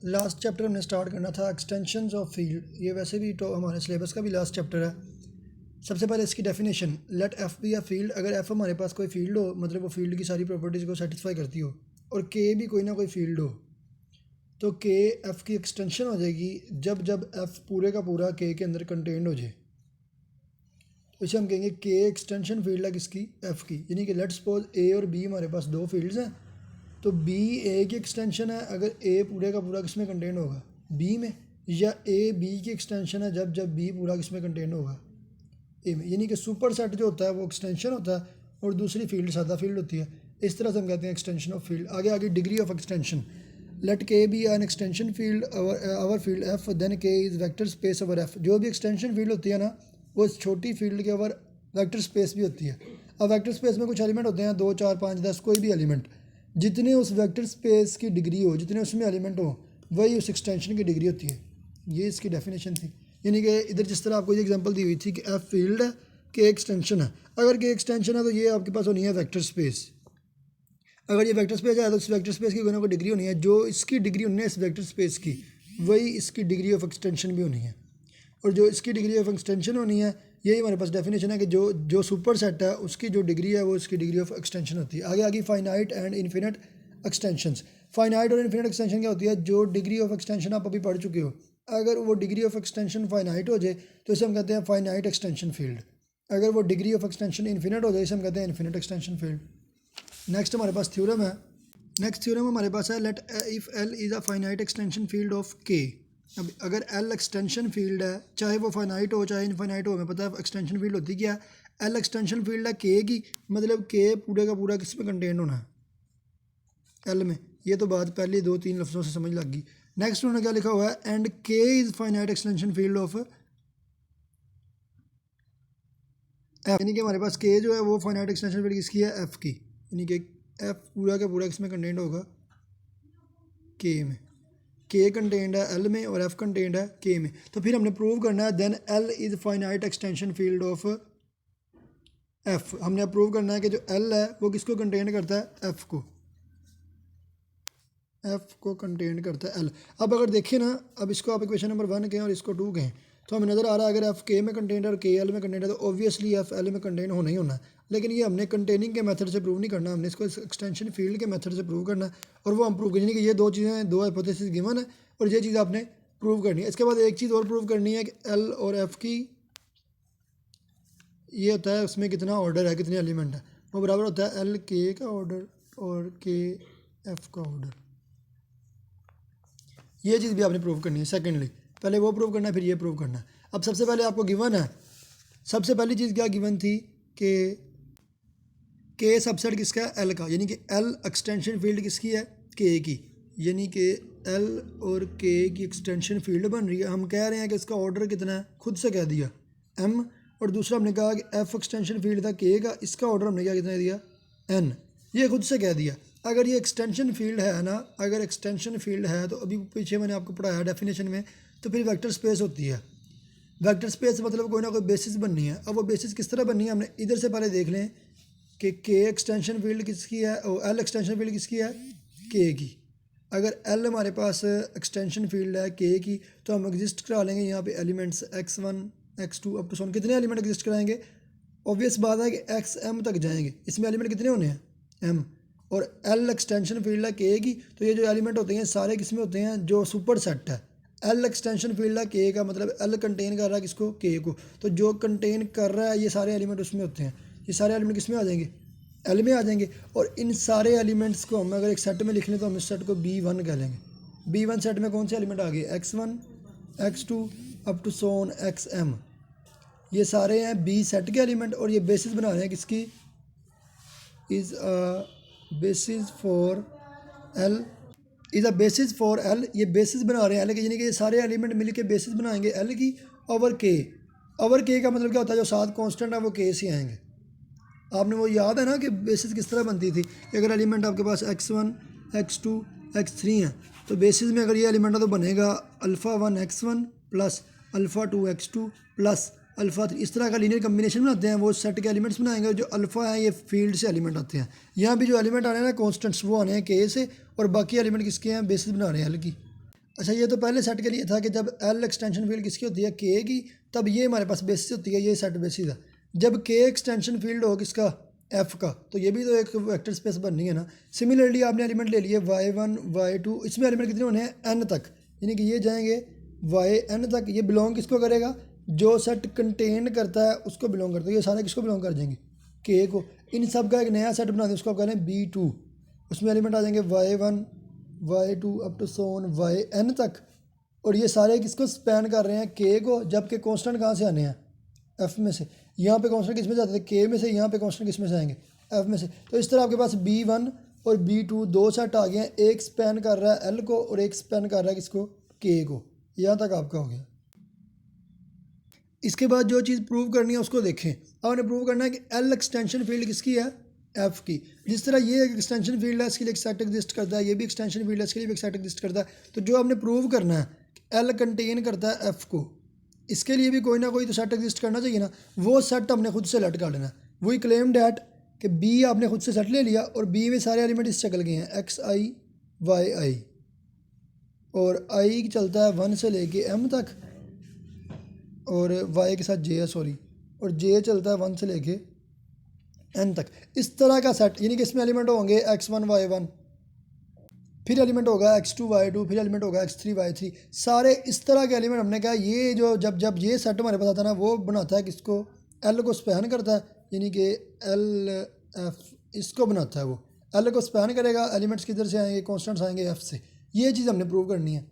Last chapter हमने start करना था एक्सटेंशंस ऑफ फील्ड। ये वैसे भी तो हमारे सिलेबस का भी लास्ट चैप्टर है। सबसे पहले इसकी definition, let F be a field. अगर एफ हमारे पास कोई फील्ड हो, मतलब वो फील्ड की सारी प्रॉपर्टीज़ को सेटिस्फाई करती हो, और के भी कोई ना कोई फील्ड हो, तो के एफ की एक्सटेंशन हो जाएगी जब जब एफ पूरे का पूरा के अंदर कंटेंड हो जाए। तो इसे हम कहेंगे के एक्सटेंशन फील्ड है किसकी, एफ की। यानी कि लेट सपोज ए और बी हमारे पास दो फील्ड्स हैं, तो बी ए की एक्सटेंशन है अगर ए पूरे का पूरा किस में कंटेंट होगा, बी में, या ए बी की एक्सटेंशन है जब जब बी पूरा किस में कंटेंट होगा, ए में। यानी कि सुपर सेट जो होता है वो एक्सटेंशन होता है और दूसरी फील्ड सादा फील्ड होती है। इस तरह से हम कहते हैं एक्सटेंशन ऑफ फील्ड। आगे आगे degree of extension, let K be an extension field over field F, then K is vector space over F. जो भी एक्सटेंशन फील्ड होती है ना, वो इस छोटी फील्ड के ओवर वेक्टर स्पेस भी होती है। अब वेक्टर स्पेस में कुछ एलिमेंट होते हैं, 2 4 5 10, कोई भी एलिमेंट, जितने उस वेक्टर स्पेस की डिग्री हो, जितने उसमें एलिमेंट हो, वही उस एक्सटेंशन की डिग्री होती है। ये इसकी डेफिनेशन थी। यानी कि इधर जिस तरह आपको ये एग्जांपल दी हुई थी कि एफ फील्ड है, के एक्सटेंशन है। अगर के एक्सटेंशन है तो ये आपके पास होनी है वेक्टर स्पेस। अगर ये वेक्टर स्पेस है तो इस वेक्टर स्पेस की कोई ना कोई डिग्री होनी है। जो इसकी डिग्री होनी है इस वेक्टर स्पेस की, वही इसकी डिग्री ऑफ एक्सटेंशन भी होनी है। और जो इसकी डिग्री ऑफ एक्सटेंशन होनी है, यही हमारे पास डेफिनेशन है कि जो जो सुपर सेट है उसकी जो डिग्री है वो इसकी डिग्री ऑफ एक्सटेंशन होती है। आगे आगे finite and infinite extensions. Finite और इन्फिनिट एक्सटेंशन क्या होती है, जो डिग्री ऑफ एक्सटेंशन आप अभी पढ़ चुके हो, अगर वो डिग्री ऑफ एक्सटेंशन फाइनाइट हो जाए तो इसे हम कहते हैं फाइनाइट एक्सटेंशन फील्ड। अगर वो डिग्री ऑफ एक्सटेंशन इन्फिनिट हो जाए इसे हम कहते हैं इन्फिनिट एक्सटेंशन फील्ड। नेक्स्ट हमारे पास थ्योरम है। नेक्स्ट थ्योरम हमारे पास है, let if L is a finite extension field of K. अब अगर एल एक्सटेंशन फील्ड है, चाहे वो फाइनाइट हो चाहे इनफाइनाइट हो, हमें पता है एक्सटेंशन फील्ड होती क्या है, एल एक्सटेंशन फील्ड है के की, मतलब के पूरे का पूरा किस में कंटेंट होना है, एल में। ये तो बात पहले 2 3 लफ्ज़ों से समझ लग गई। नेक्स्ट उन्होंने क्या लिखा हुआ है, एंड के is finite extension field of F. यानी कि हमारे पास के जो है वो फाइनाइट एक्सटेंशन फील्ड किसकी है, एफ की। यानी कि एफ पूरा का पूरा किसमें कंटेंट होगा, के में। के कंटेंट है एल में और एफ कंटेंट है के में। तो फिर हमने प्रूव करना है, then L is finite extension field of F. हमने प्रूव करना है कि जो एल है वो किसको कंटेंट करता है, एफ को। एफ को कंटेंट करता है एल। अब अगर देखें ना, अब इसको आप इक्वेशन नंबर 1 कहें और इसको 2 कहें, तो हमें नज़र आ रहा है अगर एफ के में कंटेंट है और के एल में कंटेंट है तो ऑब्वियसली एफ एल में कंटेंट होना ही होना है। लेकिन ये हमने कंटेनिंग के मेथड से प्रूव नहीं करना, हमने इसको एक्सटेंशन फील्ड के मेथड से प्रूव करना है। और वो हम प्रूव करेंगे कि ये 2 चीज़ें, 2 हाइपोथेसिस गिवन है और ये चीज़ आपने प्रूव करनी है। इसके बाद एक चीज़ और प्रूव करनी है कि एल और एफ की ये होता है उसमें कितना ऑर्डर है, कितने एलिमेंट है, वो बराबर होता है एल के का ऑर्डर और के एफ का ऑर्डर। ये चीज़ भी आपने प्रूव करनी है। सेकेंडली पहले वो प्रूव करना है फिर ये प्रूव करना है। अब सबसे पहले आपको गिवन है, सबसे पहली चीज़ क्या गिवन थी कि के सबसेट किसका है, एल का। यानी कि एल एक्सटेंशन फील्ड किसकी है, के की। यानी कि एल और के की एक्सटेंशन फील्ड बन रही है। हम कह रहे हैं कि इसका ऑर्डर कितना है, खुद से कह दिया एम। और दूसरा हमने कहा कि एफ एक्सटेंशन फील्ड था के का, इसका ऑर्डर हमने क्या कितना दिया, एन। ये खुद से कह दिया। अगर ये एक्सटेंशन फील्ड है ना, अगर एक्सटेंशन फील्ड है तो अभी पीछे मैंने आपको पढ़ाया डेफिनेशन में, तो फिर वेक्टर स्पेस होती है। वेक्टर स्पेस मतलब कोई ना कोई बेसिस बननी है। अब वो बेसिस किस तरह बननी है, हमने इधर से पहले देख लें कि के एक्सटेंशन फील्ड किसकी है और एल एक्सटेंशन फील्ड किसकी है, के की। अगर एल हमारे पास एक्सटेंशन फील्ड है के की, तो हम एग्जिस्ट करा लेंगे यहाँ पे elements x1 x2 up to 7। कितने एलिमेंट एग्जिस्ट कराएंगे, ऑब्वियस बात है कि xm तक जाएंगे। इसमें एलिमेंट कितने होने हैं, m। और एल एक्सटेंशन फील्ड है के की, तो ये जो एलिमेंट होते हैं सारे किसमें होते हैं, जो सुपर सेट है। एल एक्सटेंशन फील्ड है के का, मतलब एल कंटेन कर रहा है किसको, के को। तो जो कंटेन कर रहा है ये सारे एलिमेंट उसमें होते हैं। ये सारे एलिमेंट किस में आ जाएंगे, एल में आ जाएंगे। और इन सारे एलिमेंट्स को हम अगर एक सेट में लिख लें तो हम इस सेट को B1 कह लेंगे। B1 सेट में कौन से एलिमेंट आ गए, x1 x2 up to Son xm। ये सारे हैं बी सेट के एलिमेंट और ये बेसिस बना रहे हैं किसकी, is a basis for L, is a basis for L. ये बेसिस बना रहे हैं एल के, यानी कि ये सारे एलिमेंट मिल के बेसिस बनाएंगे एल की। ओवर के, ओवर के का मतलब क्या होता है, जो 7 कॉन्स्टेंट है वो के से आएंगे। आपने वो याद है ना कि बेसिस किस तरह बनती थी कि अगर एलिमेंट आपके पास x1 x2 x3 हैं, तो बेसिस में अगर ये एलिमेंट है तो बनेगा alpha 1 x1 plus alpha 2 x2 plus alpha 3। इस तरह का लीनियर कम्बिनेशन बनाते हैं, वो सेट के एलिमेंट्स बनाएंगे। जो अल्फ़ा है ये फील्ड से एलिमेंट आते हैं। यहाँ भी जो एलिमेंट आ रहे हैं ना कॉन्स्टेंट्स, वो आने हैं के से, और बाकी एलिमेंट किसके हैं, बेसिस बना रहे हैं एल की। अच्छा, ये तो पहले सेट के लिए था कि जब एल एक्सटेंशन फील्ड किसकी होती है, के की, तब ये हमारे पास बेसिस होती है, ये सेट बेसिस है। जब के एक्सटेंशन फील्ड हो किसका, एफ का, तो ये भी तो एक वेक्टर स्पेस बननी है ना। सिमिलरली आपने एलिमेंट ले लिए y1 y2, इसमें एलिमेंट कितने होने हैं, n तक, यानी कि ये जाएंगे yn तक। ये बिलोंग किसको करेगा, जो सेट कंटेन करता है उसको बिलोंग करता है। ये सारे किसको बिलोंग कर जाएंगे, के को। इन सब का एक नया सेट बना दें, उसको आप कह रहे हैं b2। उसमें एलिमेंट आ जाएंगे y1 y2 up to Son yn तक। और ये सारे किसको स्पैन कर रहे हैं, के को, जबकि कांस्टेंट कहाँ से आने हैं, एफ में से। यहाँ पे कांस्टेंट किस में जाते थे, के में से, यहाँ पे कांस्टेंट किस में से आएंगे, एफ में से। तो इस तरह आपके पास b1 और b2 दो सेट आ गए हैं, एक स्पैन कर रहा है एल को और एक स्पैन कर रहा है किसको, के को। यहाँ तक आपका हो गया। इसके बाद जो चीज़ प्रूव करनी है उसको देखें। अब हमने प्रूव करना है कि एल एक्सटेंशन फील्ड किसकी है, एफ की। जिस तरह ये एक एक्सटेंशन फील्ड है, इसके लिए एक सेट एग्जिस्ट करता है, ये भी एक्सटेंशन फील्ड है, इसके लिए भी एक सेट एग्जिस्ट करता है। तो जो हमने प्रूव करना है एल कंटेन करता है एफ को, इसके लिए भी कोई ना कोई तो सेट एग्जिस्ट करना चाहिए ना। वो सेट हमने खुद से लेट कर लेना है। वही क्लेम डैट कि बी आपने खुद से सेट ले लिया और बी में सारे एलिमेंट इस शक्ल के हैं, एक्स आई वाई आई, और आई चलता है 1 से लेके m तक, और y के साथ j है, सॉरी, और j चलता है 1 से लेके n तक। इस तरह का सेट, यानी कि इसमें एलिमेंट होंगे x1 y1, फिर एलिमेंट होगा x2 y2, फिर एलिमेंट होगा x3 y3। सारे इस तरह के एलिमेंट हमने कहा ये जो जब ये सेट हमारे पास आता है ना, वो बनाता है किसको, l को स्पैन करता है, यानी कि l f इसको बनाता है। वो l को स्पैन करेगा, एलिमेंट्स किधर से आएंगे, कॉन्स्टेंट्स आएंगे f से। ये चीज़ हमने प्रूव करनी है।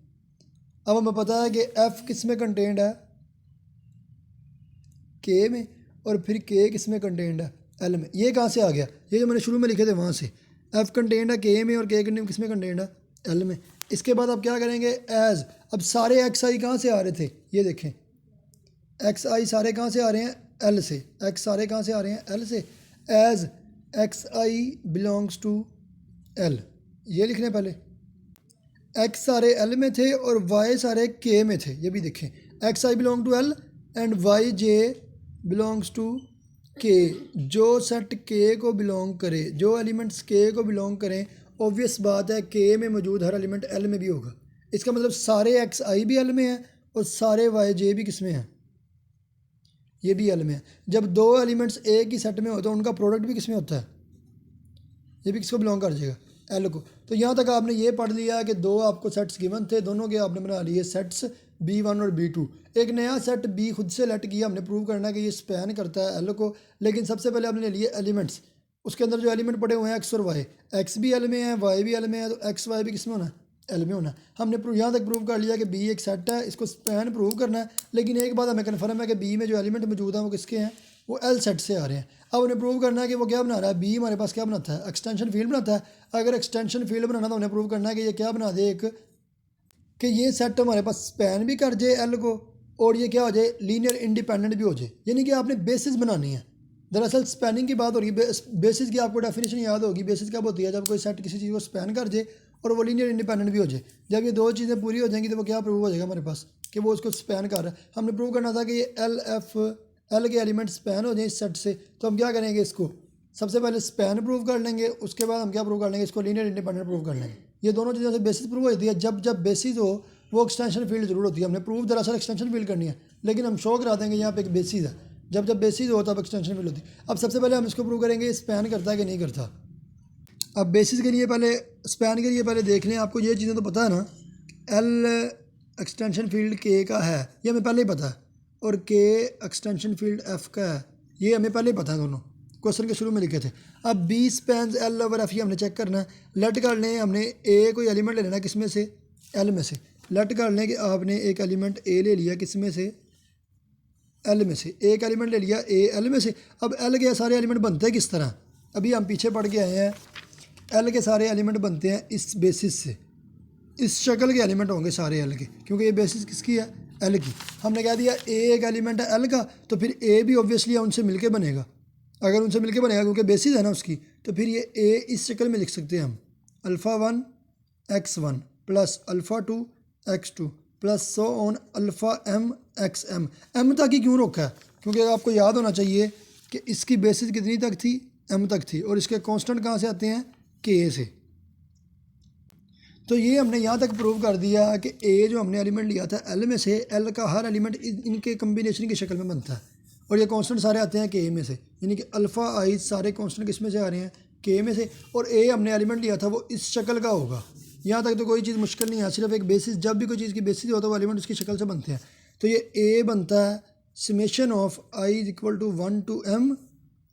अब हमें पता है कि f किस में कंटेंड है, k में, और फिर k किस में कंटेंड है, l में। ये कहाँ से आ गया, ये जो मैंने शुरू में लिखे थे वहाँ से। f कंटेंड है k में और k किस में कंटेंड है, l में। इसके बाद आप क्या करेंगे, एज, अब सारे एक्स आई कहाँ से आ रहे थे, ये देखें, एक्स आई सारे कहाँ से आ रहे हैं, l से। x सारे कहाँ से आ रहे हैं, l से। As x i belongs to l, ये लिखने पहले। x सारे l में थे और y सारे k में थे, ये भी देखें, x i belong to l and y j belongs to k। जो सेट k को बिलोंग करे, जो एलिमेंट्स k को बिलोंग करें, ऑब्वियस बात है k में मौजूद हर एलिमेंट l में भी होगा। इसका मतलब सारे एक्स आई भी l में है और सारे वाई जे भी किस में है, ये भी l में है। जब दो एलिमेंट्स एक ही सेट में हो तो उनका प्रोडक्ट भी किस में होता है, ये भी किसको बिलोंग कर जाएगा, एल को। तो यहाँ तक आपने ये पढ़ लिया कि दो आपको सेट्स गिवन थे, दोनों के आपने बना लिए सेट्स b1 और b2। एक नया सेट b खुद से लेट किया, हमने प्रूव करना है कि ये स्पैन करता है एल को। लेकिन सबसे पहले आपने लिए एलिमेंट्स, उसके अंदर जो एलिमेंट पड़े हुए हैं एक्स और वाई, एक्स भी एल में है, वाई भी एल में है, तो एक्स वाई भी किस में होना है, एल में होना है। हमने यहाँ तक प्रूव कर लिया कि बी एक सेट है, इसको स्पैन प्रूव करना है। लेकिन एक बात हमें कन्फर्म है कि बी में जो एलिमेंट मौजूद हैं वो किसके हैं, वो एल सेट से आ रहे हैं। अब उन्हें प्रूव करना है कि वो क्या बना रहा है, बी हमारे पास क्या बनाता है, एक्सटेंशन फील्ड बनाता है। अगर एक्सटेंशन फील्ड बनाना तो उन्हें प्रूव करना है कि ये क्या बना दे, एक कि ये सेट हमारे पास स्पैन भी कर जाए एल को, और ये क्या हो जाए, लीनियर इंडिपेंडेंट भी हो जाए। यानी कि आपने बेसिस बनानी है। दरअसल स्पैनिंग की बात हो रही है, बेसिस की आपको डेफिनेशन याद होगी। बेसिस कब होती है, जब कोई सेट किसी चीज़ को स्पैन कर जाए और वो लीनियर इंडिपेंडेंट भी हो जाए। जब ये दो चीज़ें पूरी हो जाएंगी तो वो क्या प्रूव हो जाएगा हमारे पास, कि वो उसको स्पैन कर रहा है। हमने प्रूव करना था कि ये एल के एलिमेंट स्पैन हो जाए इस सेट से। तो हम क्या करेंगे, इसको सबसे पहले स्पैन प्रूव कर लेंगे, उसके बाद हम क्या प्रूव कर लेंगे, इसको लीनियर इंडिपेंडेंट प्रूव कर लेंगे। ये दोनों चीज़ों से बेसिस प्रूव हो जाती है। जब बेसिस हो वो एक्सटेंशन फील्ड जरूर होती है। हमने प्रूव दरअसल एक्सटेंशन फील्ड करनी है, लेकिन हम शो करा देंगे यहाँ पे एक बेसिस है। जब बेसिस हो तब एक्सटेंशन फील्ड होती है। अब सबसे पहले हम इसको प्रूव करेंगे स्पैन करता है कि नहीं करता। अब बेसिस के लिए पहले, स्पैन के लिए पहले देख लें। आपको ये चीज़ें तो पता है ना, एल एक्सटेंशन फील्ड के का है, ये हमें पहले ही पता है, और के एक्सटेंशन फील्ड एफ का है, ये हमें पहले ही पता है, दोनों क्वेश्चन के शुरू में लिखे थे। अब B span L over F, ये हमने चेक करना है। लेट कर लें, हमने ए कोई एलिमेंट ले लेना, किस में से, एल में से। लेट कर लें कि आपने एक एलिमेंट ए ले लिया, किस में से, एल में से। एक एलिमेंट ले लिया ए एल में से। अब एल के सारे एलिमेंट बनते हैं किस तरह, अभी हम पीछे पढ़ के आए हैं। एल के सारे एलिमेंट बनते हैं इस बेसिस से, इस शक्ल के एलिमेंट होंगे सारे एल के, क्योंकि ये बेसिस किसकी है, एल की। हमने कह दिया ए एक एलिमेंट है एल का, तो फिर ए भी ऑब्वियसली उनसे मिलके बनेगा। अगर उनसे मिलके बनेगा क्योंकि बेसिस है ना उसकी, तो फिर ये ए इस शक्ल में लिख सकते हैं हम, alpha 1 x1 plus alpha 2 x2 plus so on alpha m xm। M तक ही क्यों रोका है, क्योंकि आपको याद होना चाहिए कि इसकी बेसिस कितनी तक थी, m तक थी, और इसके कांस्टेंट कहाँ से आते हैं, k से। तो ये हमने यहाँ तक प्रूव कर दिया कि ए जो हमने एलिमेंट लिया था एल में से, एल का हर एलिमेंट इनके कम्बिनेशन की शक्ल में बनता है और ये कांस्टेंट सारे आते हैं के में से, यानी कि अल्फ़ा आई सारे कांस्टेंट किस में से आ रहे हैं, के में से। और ए हमने एलिमेंट लिया था वो इस शक्ल का होगा। यहाँ तक तो कोई चीज़ मुश्किल नहीं है, सिर्फ एक बेसिस, जब भी कोई चीज़ की बेसिस होता है वो एलिमेंट उसकी शक्ल से बनते हैं। तो ये ए बनता है summation of i is equal to 1 to m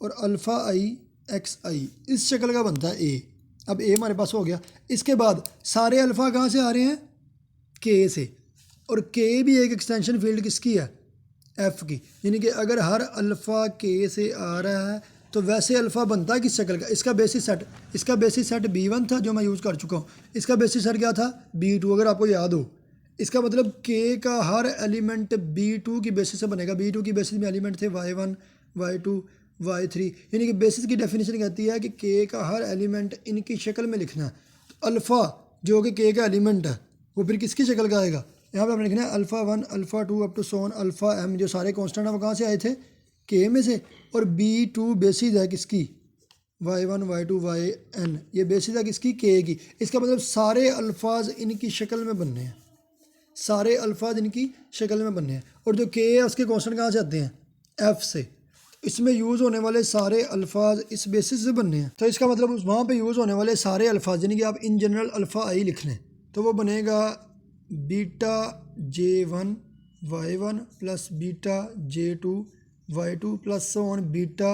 और अल्फ़ा आई एक्स आई, इस शक्ल का बनता है ए। अब ए हमारे पास हो गया। इसके बाद सारे अल्फ़ा कहाँ से आ रहे हैं, के से, और के भी एक एक्सटेंशन फील्ड किसकी है, एफ़ की, यानी कि अगर हर अल्फ़ा के से आ रहा है तो वैसे अल्फ़ा बनता है किस शक्ल का, इसका बेसिस सेट B1 था जो मैं यूज़ कर चुका हूँ, इसका बेसिस सेट क्या था B2, अगर आपको याद हो। इसका मतलब के का हर एलिमेंट B2 की बेसिस से बनेगा। B2 की बेसिस में एलिमेंट थे Y1, Y2, Y3, यानी कि बेसिस की डेफिनेशन कहती है कि के का हर एलिमेंट इनकी शक्ल में लिखना है। तो अल्फ़ा जो कि के का एलिमेंट है वो फिर किसकी शक्ल का आएगा, यहाँ पे हमने लिखना है alpha 1, alpha 2 up to so on alpha m, जो सारे कांस्टेंट हैं वो कहाँ से आए थे, के में से। और B2 बेसिस है किसकी, Y1, Y2, yn, ये बेसिस है किसकी, के की। इसका मतलब सारे अल्फाज इनकी शक्ल में बनने हैं, सारे अल्फाज इनकी शक्ल में बनने हैं। और जो के है उसके कांस्टेंट कहाँ से आते हैं, एफ़ से। इसमें यूज़ होने वाले सारे अल्फाज इस बेसिस से बनने हैं। तो इसका मतलब उस वहाँ पे यूज़ होने वाले सारे अल्फाज, यानी कि आप इन जनरल अल्फ़ा आई लिख लें तो वो बनेगा beta J1 Y1 plus beta J2 Y2 plus so on beta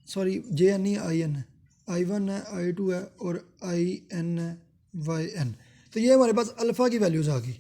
JN he I1 है, I2 है और IN है, YN। तो ये हमारे पास अल्फ़ा की वैल्यूज़ आ गई।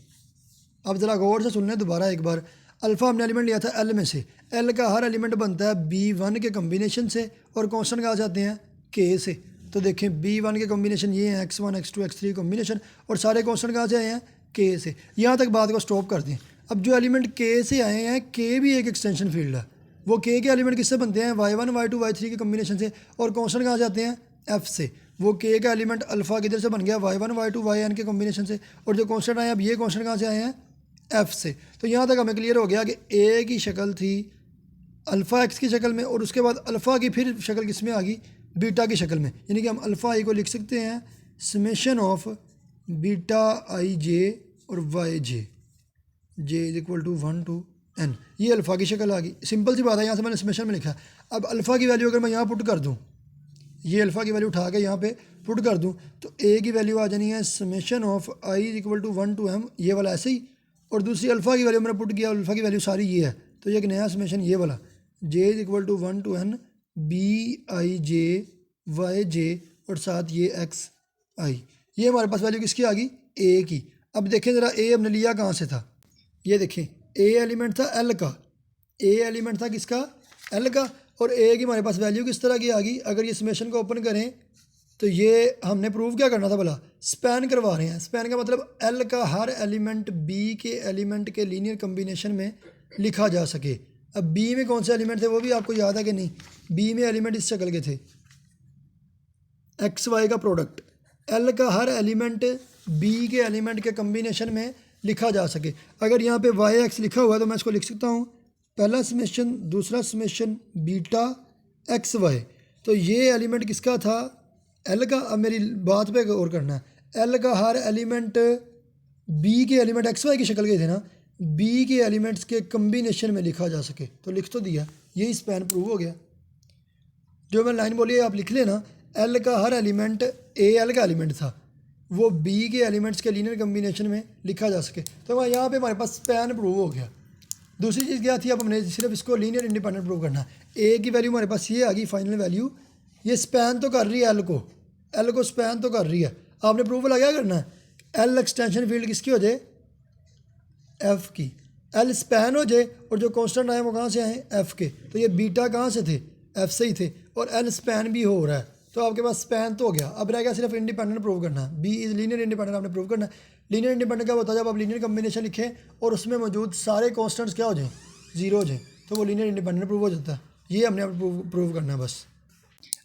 अब ज़रा गौर से सुन लें दोबारा एक बार। अल्फ़ा हमने एलिमेंट लिया था एल में से, एल का हर एलिमेंट बनता है B1 के कम्बिनेशन से और कांस्टेंट कहाँ से आते हैं, के से। तो देखें B1 के कम्बिनेशन ये हैं X1, X2, X3 कम्बिनेशन, और सारे कांस्टेंट कहाँ से आए हैं, के से। यहाँ तक बात को स्टॉप कर दें। अब जो एलिमेंट के से आए हैं, के भी एक एक्सटेंशन फील्ड है, वो के एलिमेंट किससे बनते हैं, Y1, Y2, Y3 के कम्बिनेशन से, और कांस्टेंट कहाँ से आते हैं, एफ से। वो के का एलिमेंट अल्फ़ा किधर से बन गया, Y1, Y2, YN के कम्बिनेशन से, और जो कांस्टेंट आए अब ये कांस्टेंट कहाँ से आए हैं, एफ़ से। तो यहाँ तक हमें क्लियर हो गया कि ए की शक्ल थी अल्फ़ा एक्स की शक्ल में, और उसके बाद अल्फ़ा की फिर शक्ल किस में आ गई, बीटा की शक्ल में। यानी कि हम अल्फ़ा आई को लिख सकते हैं summation of beta i j और y j, j is equal to 1 to n। ये अल्फ़ा की शक्ल आ गई। सिंपल सी बात है, यहाँ से मैंने समेशन में लिखा। अब अल्फ़ा की वैल्यू अगर मैं यहाँ पुट कर दूँ, ये अल्फ़ा की वैल्यू उठा के यहाँ पे पुट कर दूँ, तो ए की वैल्यू आ जानी है summation of i is equal to 1 to m, ये वाला ऐसे ही। और दूसरी अल्फ़ा की वैल्यू मैंने पुट किया, अल्फ़ा की वैल्यू सारी ये है, तो ये एक नया समेशन ये वाला, j is equal to 1 to n b i j y j और साथ ये एक्स आई। ये हमारे पास वैल्यू किसकी आ गई, ए की। अब देखें ज़रा ए हमने लिया कहाँ से था, ये देखें ए एलिमेंट था एल का, ए एलिमेंट था किसका, एल का। और ए की हमारे पास वैल्यू किस तरह की आ गई, अगर ये समेशन को ओपन करें तो ये हमने प्रूव क्या करना था भला, स्पैन करवा रहे हैं। स्पैन का मतलब एल का हर एलिमेंट बी के एलिमेंट के लीनियर कम्बिनेशन में लिखा जा सके। अब बी में कौन से एलिमेंट थे वो भी आपको याद है कि नहीं, बी में एलिमेंट इस शक्ल के थे, एक्स वाई का प्रोडक्ट। एल का हर एलिमेंट बी के एलिमेंट के कम्बिनेशन में लिखा जा सके। अगर यहाँ पे वाई एक्स लिखा हुआ है तो मैं इसको लिख सकता हूँ पहला समेशन, दूसरा समेशन बीटा एक्स वाई। तो ये एलिमेंट किसका था, एल का। अब मेरी बात पे गौर करना है, एल का हर एलिमेंट बी के एलिमेंट एक्स वाई की शक्ल के थे ना, बी के एलिमेंट्स के कम्बिनेशन में लिखा जा सके, तो लिख तो दिया, यही स्पैन प्रूव हो गया। जो मैं लाइन बोली आप लिख लेना, एल का हर एलिमेंट ए एल का एलिमेंट था, वो बी के एलिमेंट्स के लीनियर कम्बिनेशन में लिखा जा सके। तो यहाँ पे हमारे पास स्पैन प्रूव हो गया। दूसरी चीज़ क्या थी, अब हमने सिर्फ इसको लीनियर इंडिपेंडेंट प्रूव करना है। ए की वैल्यू हमारे पास ये आ गई फाइनल वैल्यू, ये स्पैन तो कर रही है एल को स्पैन तो कर रही है। आपने प्रूव वाला क्या करना है, एल एक्सटेंशन फील्ड किसकी हो जाए, एफ़ की, एल स्पैन हो जाए और जो कांस्टेंट आए वो कहाँ से आए, एफ़ के। तो ये बीटा कहाँ से थे, एफ़ से ही थे, और एल स्पैन भी हो रहा है, तो आपके पास स्पैन तो हो गया। अब रह गया सिर्फ इंडिपेंडेंट प्रूव करना है, बी इज़ लीनियर इंडिपेंडेंट आपने प्रूव करना है। लीनियर इंडिपेंडेंट क्या होता है, जब आप लीनियर कम्बिनेशन लिखें और उसमें मौजूद सारे कॉन्स्टेंट्स क्या हो जाएँ, जीरो हो जाए, तो वो लीनियर इंडिपेंडेंट प्रूव हो जाता है। ये हमने प्रूव करना है बस।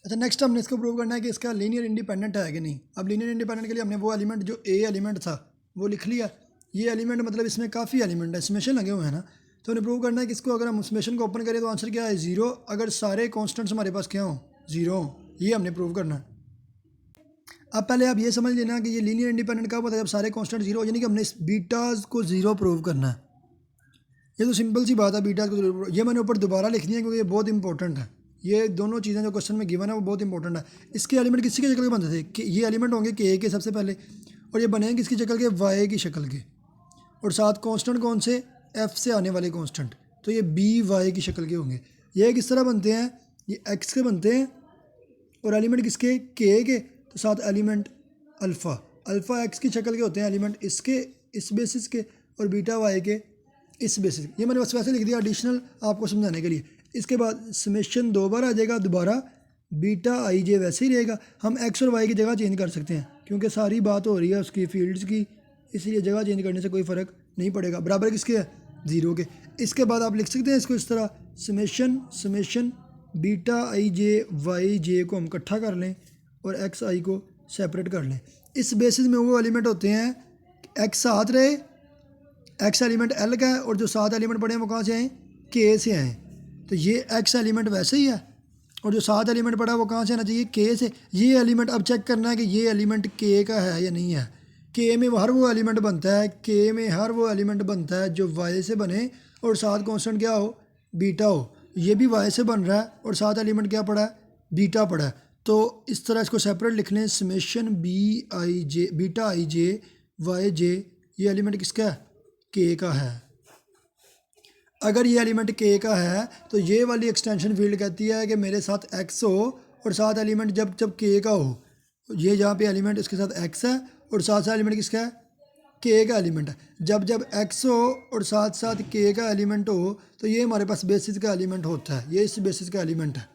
अच्छा, नेक्स्ट हमने इसको प्रूव करना है कि इसका लीनियर इंडिपेंडेंट है कि नहीं। अब लीनियर इंडिपेंडेंट के लिए हमने वो एलिमेंट जो ए एलिमेंट था वो लिख लिया। ये एलिमेंट मतलब इसमें काफ़ी एलिमेंट है, समेशन लगे हुए हैं ना, तो हमें प्रूव करना है कि इसको अगर हम समेशन को ओपन करें तो आंसर क्या है, ज़ीरो, अगर सारे कॉन्स्टेंट्स हमारे पास क्या हों, ज़ीरो हों। ये हमने प्रूव करना है। अब पहले आप ये समझ लेना कि ये लीनियर इंडिपेंडेंट कब होता है, जब सारे कांस्टेंट जीरो, यानी कि हमने इस बीटाज को जीरो प्रूव करना है। ये तो सिंपल सी बात है, बीटाज को जीरो। ये मैंने ऊपर दोबारा लिखनी है क्योंकि ये बहुत इंपॉर्टेंट है। ये दोनों चीज़ें जो क्वेश्चन में गिवन है वो बहुत इंपॉर्टेंट है। इसके एलिमेंट किसकी शक्ल के बनते थे कि ये एलिमेंट होंगे के सबसे पहले, और ये बनेंगे किसकी शक्ल के, वाई की शक्ल के, और साथ कांस्टेंट कौन से, एफ से आने वाले कांस्टेंट, तो ये बी वाई की शक्ल के होंगे। ये किस तरह बनते हैं, ये एक्स के बनते हैं और एलिमेंट किसके, के, तो साथ एलिमेंट अल्फ़ा एक्स की शक्ल के होते हैं एलिमेंट, इसके इस बेसिस के, और बीटा वाई के इस बेसिस। ये मैंने बस वैसे लिख दिया एडिशनल आपको समझाने के लिए। इसके बाद समेशन 2 बार आ जाएगा दोबारा, बीटा आई जे वैसे ही रहेगा। हम एक्स और वाई की जगह चेंज कर सकते हैं क्योंकि सारी बात हो रही है उसकी फील्ड्स की, इसलिए जगह चेंज करने से कोई फ़र्क नहीं पड़ेगा। बराबर किसके है, 0 के। इसके बाद आप लिख सकते हैं इसको इस तरह, summation beta i j y जे को हम इकट्ठा कर लें और एक्स आई को सेपरेट कर लें। इस बेसिस में वो एलिमेंट होते हैं, एक्स साथ रहे, एक्स एलिमेंट एल का है, और जो 7 एलिमेंट पड़े हैं वो कहाँ से आए, के से आए। तो ये एक्स एलिमेंट वैसे ही है, और जो 7 एलिमेंट पड़ा है वो कहाँ से आना चाहिए, के से। ये एलिमेंट अब चेक करना है कि ये एलिमेंट के का है या नहीं है। के में हर वो एलिमेंट बनता है, के में हर वो एलिमेंट बनता है जो वाई से बने और 7 कांस्टेंट क्या हो, बीटा हो। ये भी वाई से बन रहा है और 7 एलिमेंट क्या पड़ा है, बीटा पड़ा है। तो इस तरह इसको सेपरेट लिख लें, summation b i j beta i j y j, ये एलिमेंट किसका है, के का है। अगर ये एलिमेंट के का है तो ये वाली एक्सटेंशन फील्ड कहती है कि मेरे साथ एक्स हो और 7 एलिमेंट जब के का हो। ये जहाँ पे एलिमेंट इसके साथ एक्स है और साथ एलिमेंट किसका है, के का एलिमेंट है। जब एक्स हो और साथ के का एलिमेंट हो तो ये हमारे पास बेसिस का एलिमेंट होता है, ये इस बेसिस का एलिमेंट है।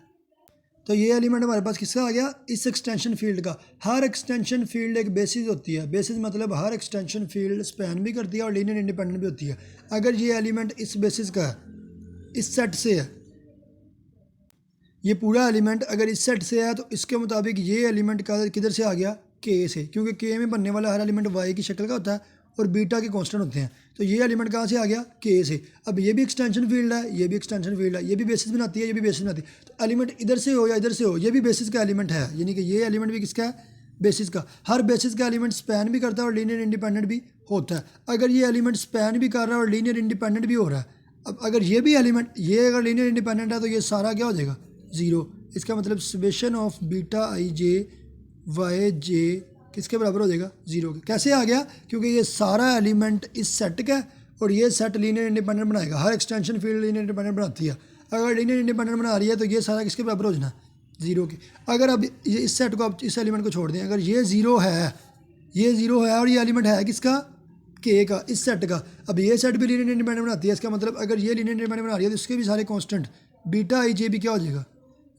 तो ये एलिमेंट हमारे पास किसका आ गया, इस एक्सटेंशन फील्ड का। हर एक्सटेंशन फील्ड एक बेसिस होती है, बेसिस मतलब हर एक्सटेंशन फील्ड स्पैन भी करती है और लीनियर इंडिपेंडेंट भी होती है। अगर ये एलिमेंट इस बेसिस का है, इस सेट से है, ये पूरा एलिमेंट अगर इस सेट से है तो इसके मुताबिक ये एलिमेंट का किधर से आ गया, के से, क्योंकि के में बनने वाला हर एलिमेंट वाई की शक्ल का होता है और बीटा के कांस्टेंट होते हैं। तो ये एलिमेंट कहाँ से आ गया, के से। अब ये भी एक्सटेंशन फील्ड है, ये भी एक्सटेंशन फील्ड है, ये भी बेसिस बनाती है, ये भी बेसिस बनाती है। तो एलिमेंट इधर से हो या इधर से हो, ये भी बेसिस का एलिमेंट है, यानी कि ये एलिमेंट भी किसका है, बेसिस का। हर बेसिस का एलिमेंट स्पैन भी करता है और लीनियर इंडिपेंडेंट भी होता है। अगर ये एलिमेंट स्पैन भी कर रहा है और लीनियर इंडिपेंडेंट भी हो रहा है, अब अगर ये भी एलिमेंट, ये अगर लीनियर इंडिपेंडेंट है तो ये सारा क्या हो जाएगा, 0। इसका मतलब summation of beta i j y j किसके बराबर हो जाएगा, 0 के। कैसे आ गया, क्योंकि ये सारा एलिमेंट इस सेट का है और ये सेट लीनियर इंडिपेंडेंट बनाएगा। हर एक्सटेंशन फील्ड लीनियर इंडिपेंडेंट बनाती है। अगर लीनियर इंडिपेंडेंट बना रही है तो ये सारा किसके बराबर हो जाना, 0 के। अगर अब ये इस सेट को, आप इस एलिमेंट को छोड़ दें, अगर ये 0 है, ये 0 है और ये एलिमेंट है किसका, के का, इस सेट का। अब ये सेट भी लीनियर इंडिपेंडेंट बनाती है, इसका मतलब अगर ये लीनियर इंडिपेंडेंट बना रही है तो इसके भी सारे कांस्टेंट बीटा आई जे भी क्या हो जाएगा,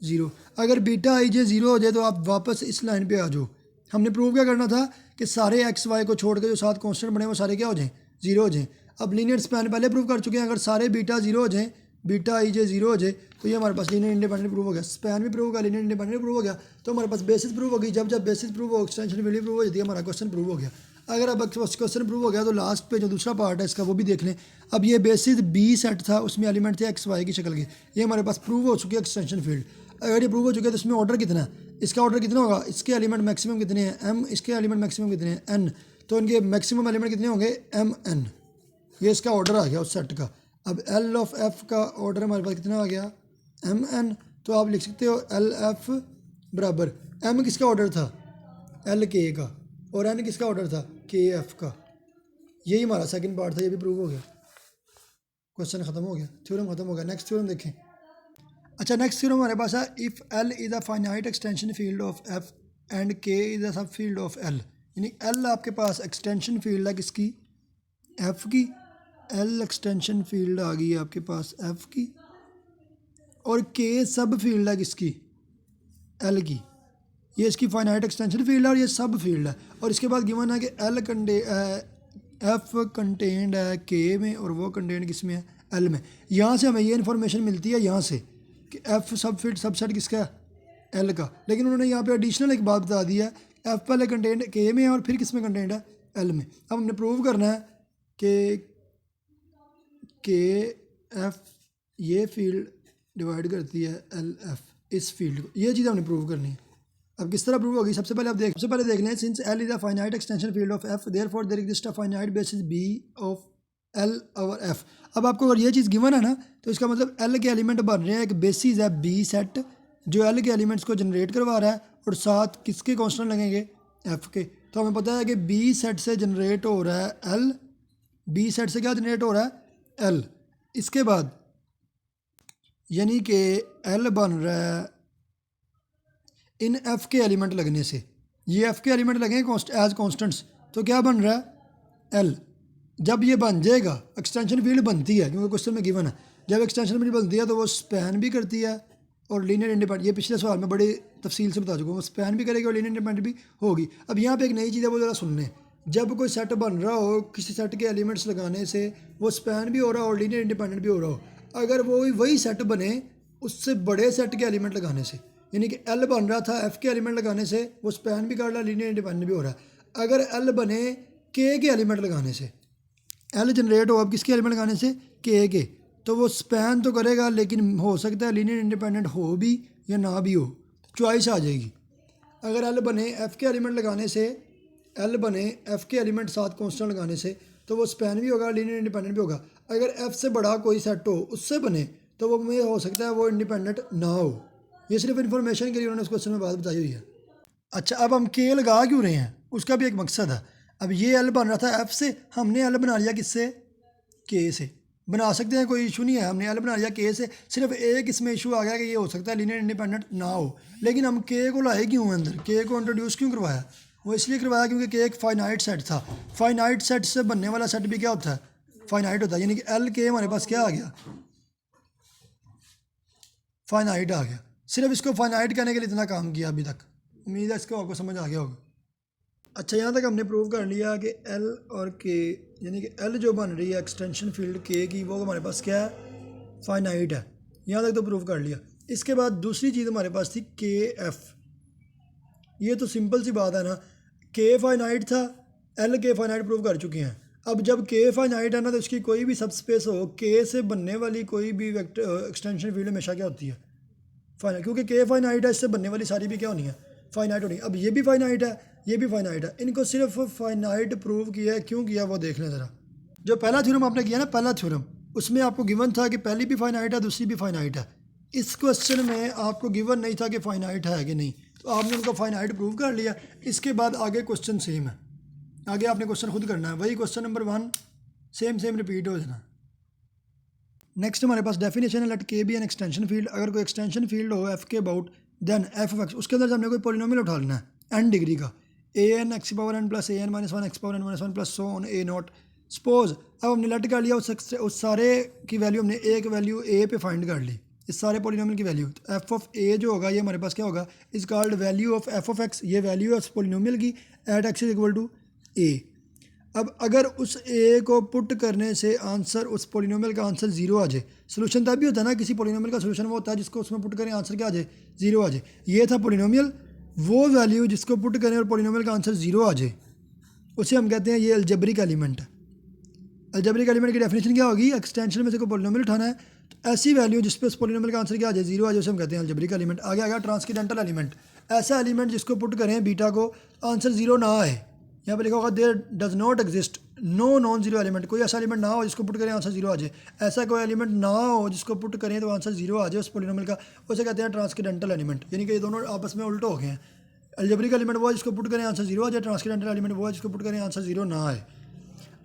0। अगर बीटा आई जे 0 हो जाए तो आप वापस इस लाइन पे आ जाओ। हमने प्रूव क्या करना था कि सारे एक्स वाई को छोड़ के जो 7 कांस्टेंट बने वो सारे क्या हो जाएं, 0 हो जाएं। अब लीनियर स्पैन पहले प्रूव कर चुके हैं, अगर सारे बीटा 0 हो जाएं, बीटा आई जे 0 हो जाए तो ये हमारे पास लीनियर इंडिपेंडेंट प्रूव हो गया। स्पैन भी प्रूव होगा, लीनियर इंडिपेंडेंट प्रूव हो गया, तो हमारे पास बेसिस प्रूव होगी। जब बेसिस प्रूव हो, एक्सटेंशन वैल्यू प्रूव हो जाती है, हमारा क्वेश्चन प्रूव हो गया। अगर अब क्वेश्चन प्रूव हो गया तो लास्ट पे जो दूसरा पार्ट है इसका वो भी देख लें। अब ये बेसिस बी सेट था, उसमें एलिमेंट थे एक्स वाई की शक्ल के, ये हमारे पास प्रूव हो चुकी है एक्सटेंशन फील्ड। अगर ये प्रूव हो चुका है तो इसमें ऑर्डर कितना है, इसका ऑर्डर कितना होगा, इसके एलिमेंट मैक्सिमम कितने हैं, m, इसके एलिमेंट मैक्सिमम कितने हैं, n, तो इनके मैक्सिमम एलिमेंट कितने होंगे, mn। ये इसका ऑर्डर आ गया उस सेट का। अब l ऑफ f का ऑर्डर हमारे पास कितना आ गया, mn। तो आप लिख सकते हो LF बराबर m किसका ऑर्डर था, LK का, और n किसका ऑर्डर था, KF का। यही हमारा सेकंड पार्ट था, ये भी प्रूव हो गया, क्वेश्चन खत्म हो गया, थ्योरम खत्म हो गया। नेक्स्ट थ्योरम देखें। अच्छा, नेक्स्ट थ्योरम हमारे पास है, if L is a finite extension field of F and K is a सब फील्ड ऑफ L। यानी L आपके पास एक्सटेंशन फील्ड है किसकी, F की। L एक्सटेंशन फील्ड आ गई है आपके पास F की, और K सब फील्ड है किसकी, L की। ये इसकी फाइनाइट एक्सटेंशन फील्ड है और ये सब फील्ड है। और इसके बाद गिवन है कि F कंटेंड है K में और वो कंटेंड किस में है, L में। यहाँ से हमें ये इन्फॉर्मेशन मिलती है यहाँ से कि F सब फील्ड सब सेट किसका है, L का। लेकिन उन्होंने यहाँ पे एडिशनल एक बात बता दी है, F पहले कंटेंट K में है और फिर किस में कंटेंट है, L में। अब हमने प्रूव करना है कि F ये फील्ड डिवाइड करती है LF इस फील्ड को, ये चीज़ हमने प्रूव करनी है। अब किस तरह प्रूव होगी, सबसे पहले देख लें, since L is a finite extension field of F therefore there exist a finite basis B of L over F. अब आपको अगर ये चीज़ गिवन है ना, तो इसका मतलब एल के एलिमेंट बन रहे हैं, एक बेसिस है बी सेट जो एल के एलिमेंट्स को जनरेट करवा रहा है, और साथ किसके कॉन्स्टेंट लगेंगे, एफ के। तो हमें पता है कि बी सेट से जनरेट हो रहा है एल, बी सेट से क्या जनरेट हो रहा है, एल। इसके बाद यानी कि एल बन रहा है इन एफ के एलिमेंट लगने से, ये एफ के एलिमेंट लगे एज कॉन्स्टेंट्स, तो क्या बन रहा है, एल। जब ये बन जाएगा, एक्सटेंशन फील्ड बनती है क्योंकि क्वेश्चन में गिवन है, जब एक्सटेंशन फील्ड बनती है तो वो स्पैन भी करती है और लीनियर इंडिपेंडेंट, ये पिछले सवाल में बड़ी तफसील से बता चुका हूँ, वो स्पैन भी करेगी और लीनियर इंडिपेंडेंट भी होगी। अब यहाँ पे एक नई चीज़ है, वो ज़रा सुन लें। जब कोई सेट बन रहा हो, किसी सेट के एलिमेंट्स लगाने से वो स्पैन भी हो रहा हो और लीनियर इंडिपेंडेंट भी हो रहा हो, अगर वो वही सेट बने उससे बड़े सेट के एलिमेंट लगाने से, यानी कि एल बन रहा था एफ के एलिमेंट लगाने से, वो स्पैन भी कर रहा है, लीनियर इंडिपेंडेंट भी हो रहा है। अगर एल बने के एलिमेंट लगाने से, एल जनरेट हो अब किसके एलिमेंट लगाने से, के, तो वो स्पैन तो करेगा लेकिन हो सकता है लीनियर इंडिपेंडेंट हो भी या ना भी हो, चॉइस आ जाएगी। अगर एल बने एफ़ के एलिमेंट लगाने से, एल बने एफ़ के एलिमेंट साथ कॉन्स्टेंट लगाने से, तो वो स्पैन भी होगा, लीनियर इंडिपेंडेंट भी होगा। अगर एफ़ से बड़ा कोई सेट हो उससे बने, तो वो में हो सकता है वो इंडिपेंडेंट ना हो। ये सिर्फ इन्फॉर्मेशन के लिए उन्होंने उस क्वेश्चन में बात बताई हुई है। अच्छा, अब हम के लगा क्यों रहे हैं, उसका भी एक मकसद है। अब ये एल बन रहा था एफ़ से, हमने एल बना लिया किससे, के से। बना सकते हैं, कोई इशू नहीं है, हमने एल बना लिया के से। सिर्फ एक इसमें इशू आ गया कि ये हो सकता है लीनियर इंडिपेंडेंट ना हो, लेकिन हम के को लाए क्यों अंदर, के को इंट्रोड्यूस क्यों करवाया, वो इसलिए करवाया क्योंकि के एक फाइनाइट सेट था। फाइनाइट सेट से बनने वाला सेट भी क्या होता है, फाइनाइट होता है, यानी कि एल के हमारे पास क्या आ गया, फाइनाइट आ गया। सिर्फ इसको फाइनाइट कहने के लिए इतना काम किया अभी तक, उम्मीद है इसको आपको समझ आ गया होगा। अच्छा, यहाँ तक हमने प्रूव कर लिया कि एल और के, यानी कि एल जो बन रही है एक्सटेंशन फील्ड के की, वो हमारे पास क्या है, फाइनाइट है। यहाँ तक तो प्रूव कर लिया। इसके बाद दूसरी चीज़ हमारे पास थी के एफ। ये तो सिंपल सी बात है ना, के फाइनाइट था, एल के फाइनाइट प्रूव कर चुके हैं। अब जब के फाइनाइट है ना, तो इसकी कोई भी सब स्पेस हो, के से बनने वाली कोई भी एक्सटेंशन फील्ड हमेशा क्या होती है, फाइनाइट, क्योंकि के फाइनाइट है, इससे बनने वाली सारी भी क्या होनी है, फाइनाइट होनी है। अब ये भी फाइनाइट है, ये भी फाइनाइट है, इनको सिर्फ फाइनाइट प्रूव किया है, क्यों किया वो देख लें ज़रा। जो पहला थ्योरम आपने किया ना, पहला थ्योरम, उसमें आपको गिवन था कि पहली भी फाइनाइट है, दूसरी भी फाइनाइट है। इस क्वेश्चन में आपको गिवन नहीं था कि फाइनाइट है कि नहीं, तो आपने उनको फाइनाइट प्रूव कर लिया। इसके बाद आगे क्वेश्चन सेम है, आगे आपने क्वेश्चन खुद करना है, वही क्वेश्चन नंबर 1 सेम रिपीट हो जाना। नेक्स्ट हमारे पास डेफिनेशन है, let K be an extension field. अगर कोई एक्सटेंशन फील्ड हो एफ के about, then F of x, उसके अंदर से हमने कोई पॉलिनोमियल उठा लेना है एन डिग्री का, a n x power N plus a N minus one x power N minus one plus so on a naught. Suppose अब हमने लेट कर लिया, उस सारे की वैल्यू हमने एक वैल्यू ए पे फाइंड कर ली, इस सारे पॉलिनोमियल की वैल्यू। तो एफ ऑफ ए जो होगा ये हमारे पास क्या होगा, is called value of F of X, ये वैल्यू है उस पॉलिनोमियल की at X is equal to A. अब अगर उस ए को पुट करने से आंसर, उस पॉलिनोमियल का आंसर जीरो आ जाए, सोल्यूशन तभी होता है ना, किसी पॉलिनोमियल का सोल्यूशन वो होता है जिसको उसमें पुट करें आंसर क्या आ जाए, जीरो आ जाए। ये था पॉलिनोमियल, वो वैल्यू जिसको पुट करें और पॉलिनोमियल का आंसर जीरो आ जाए, उसे हम कहते हैं ये अलजेब्रिक एलिमेंट है। अलजेब्रिक एलिमेंट की डेफिनेशन क्या होगी, एक्सटेंशन में से कोई पॉलिनोमियल उठाना है, तो ऐसी वैल्यू जिस पे उस पॉलिनोमियल का आंसर क्या आ जाए, जीरो आ जाए, उसे हम कहते हैं अलजेब्रिक एलिमेंट। आगे आ गया ट्रांसकेंडेंटल एलिमेंट, ऐसा एलिमेंट जिसको पुट करें बीटा को, आंसर जीरो ना आए। यहाँ पर लिखा होगा there does not exist no non zero element, कोई ऐसा एलिमेंट ना हो जिसको पुट करें आंसर जीरो आ जाए, ऐसा कोई एलिमेंट ना हो जिसको पुट करें तो आंसर जीरो आ जाए उस पॉलिनोमियल का, उसे कहते हैं ट्रांसकेंडेंटल एलिमेंट। यानी कि ये दोनों आपस में उल्टे हो गए हैं। अलजेब्रिक एलिमेंट वो है जिसको पुट करें आंसर जीरो आ जाए, ट्रांसकेंडेंटल एलिमेंट वो है जिसको पुट करें आंसर जीरो ना आए।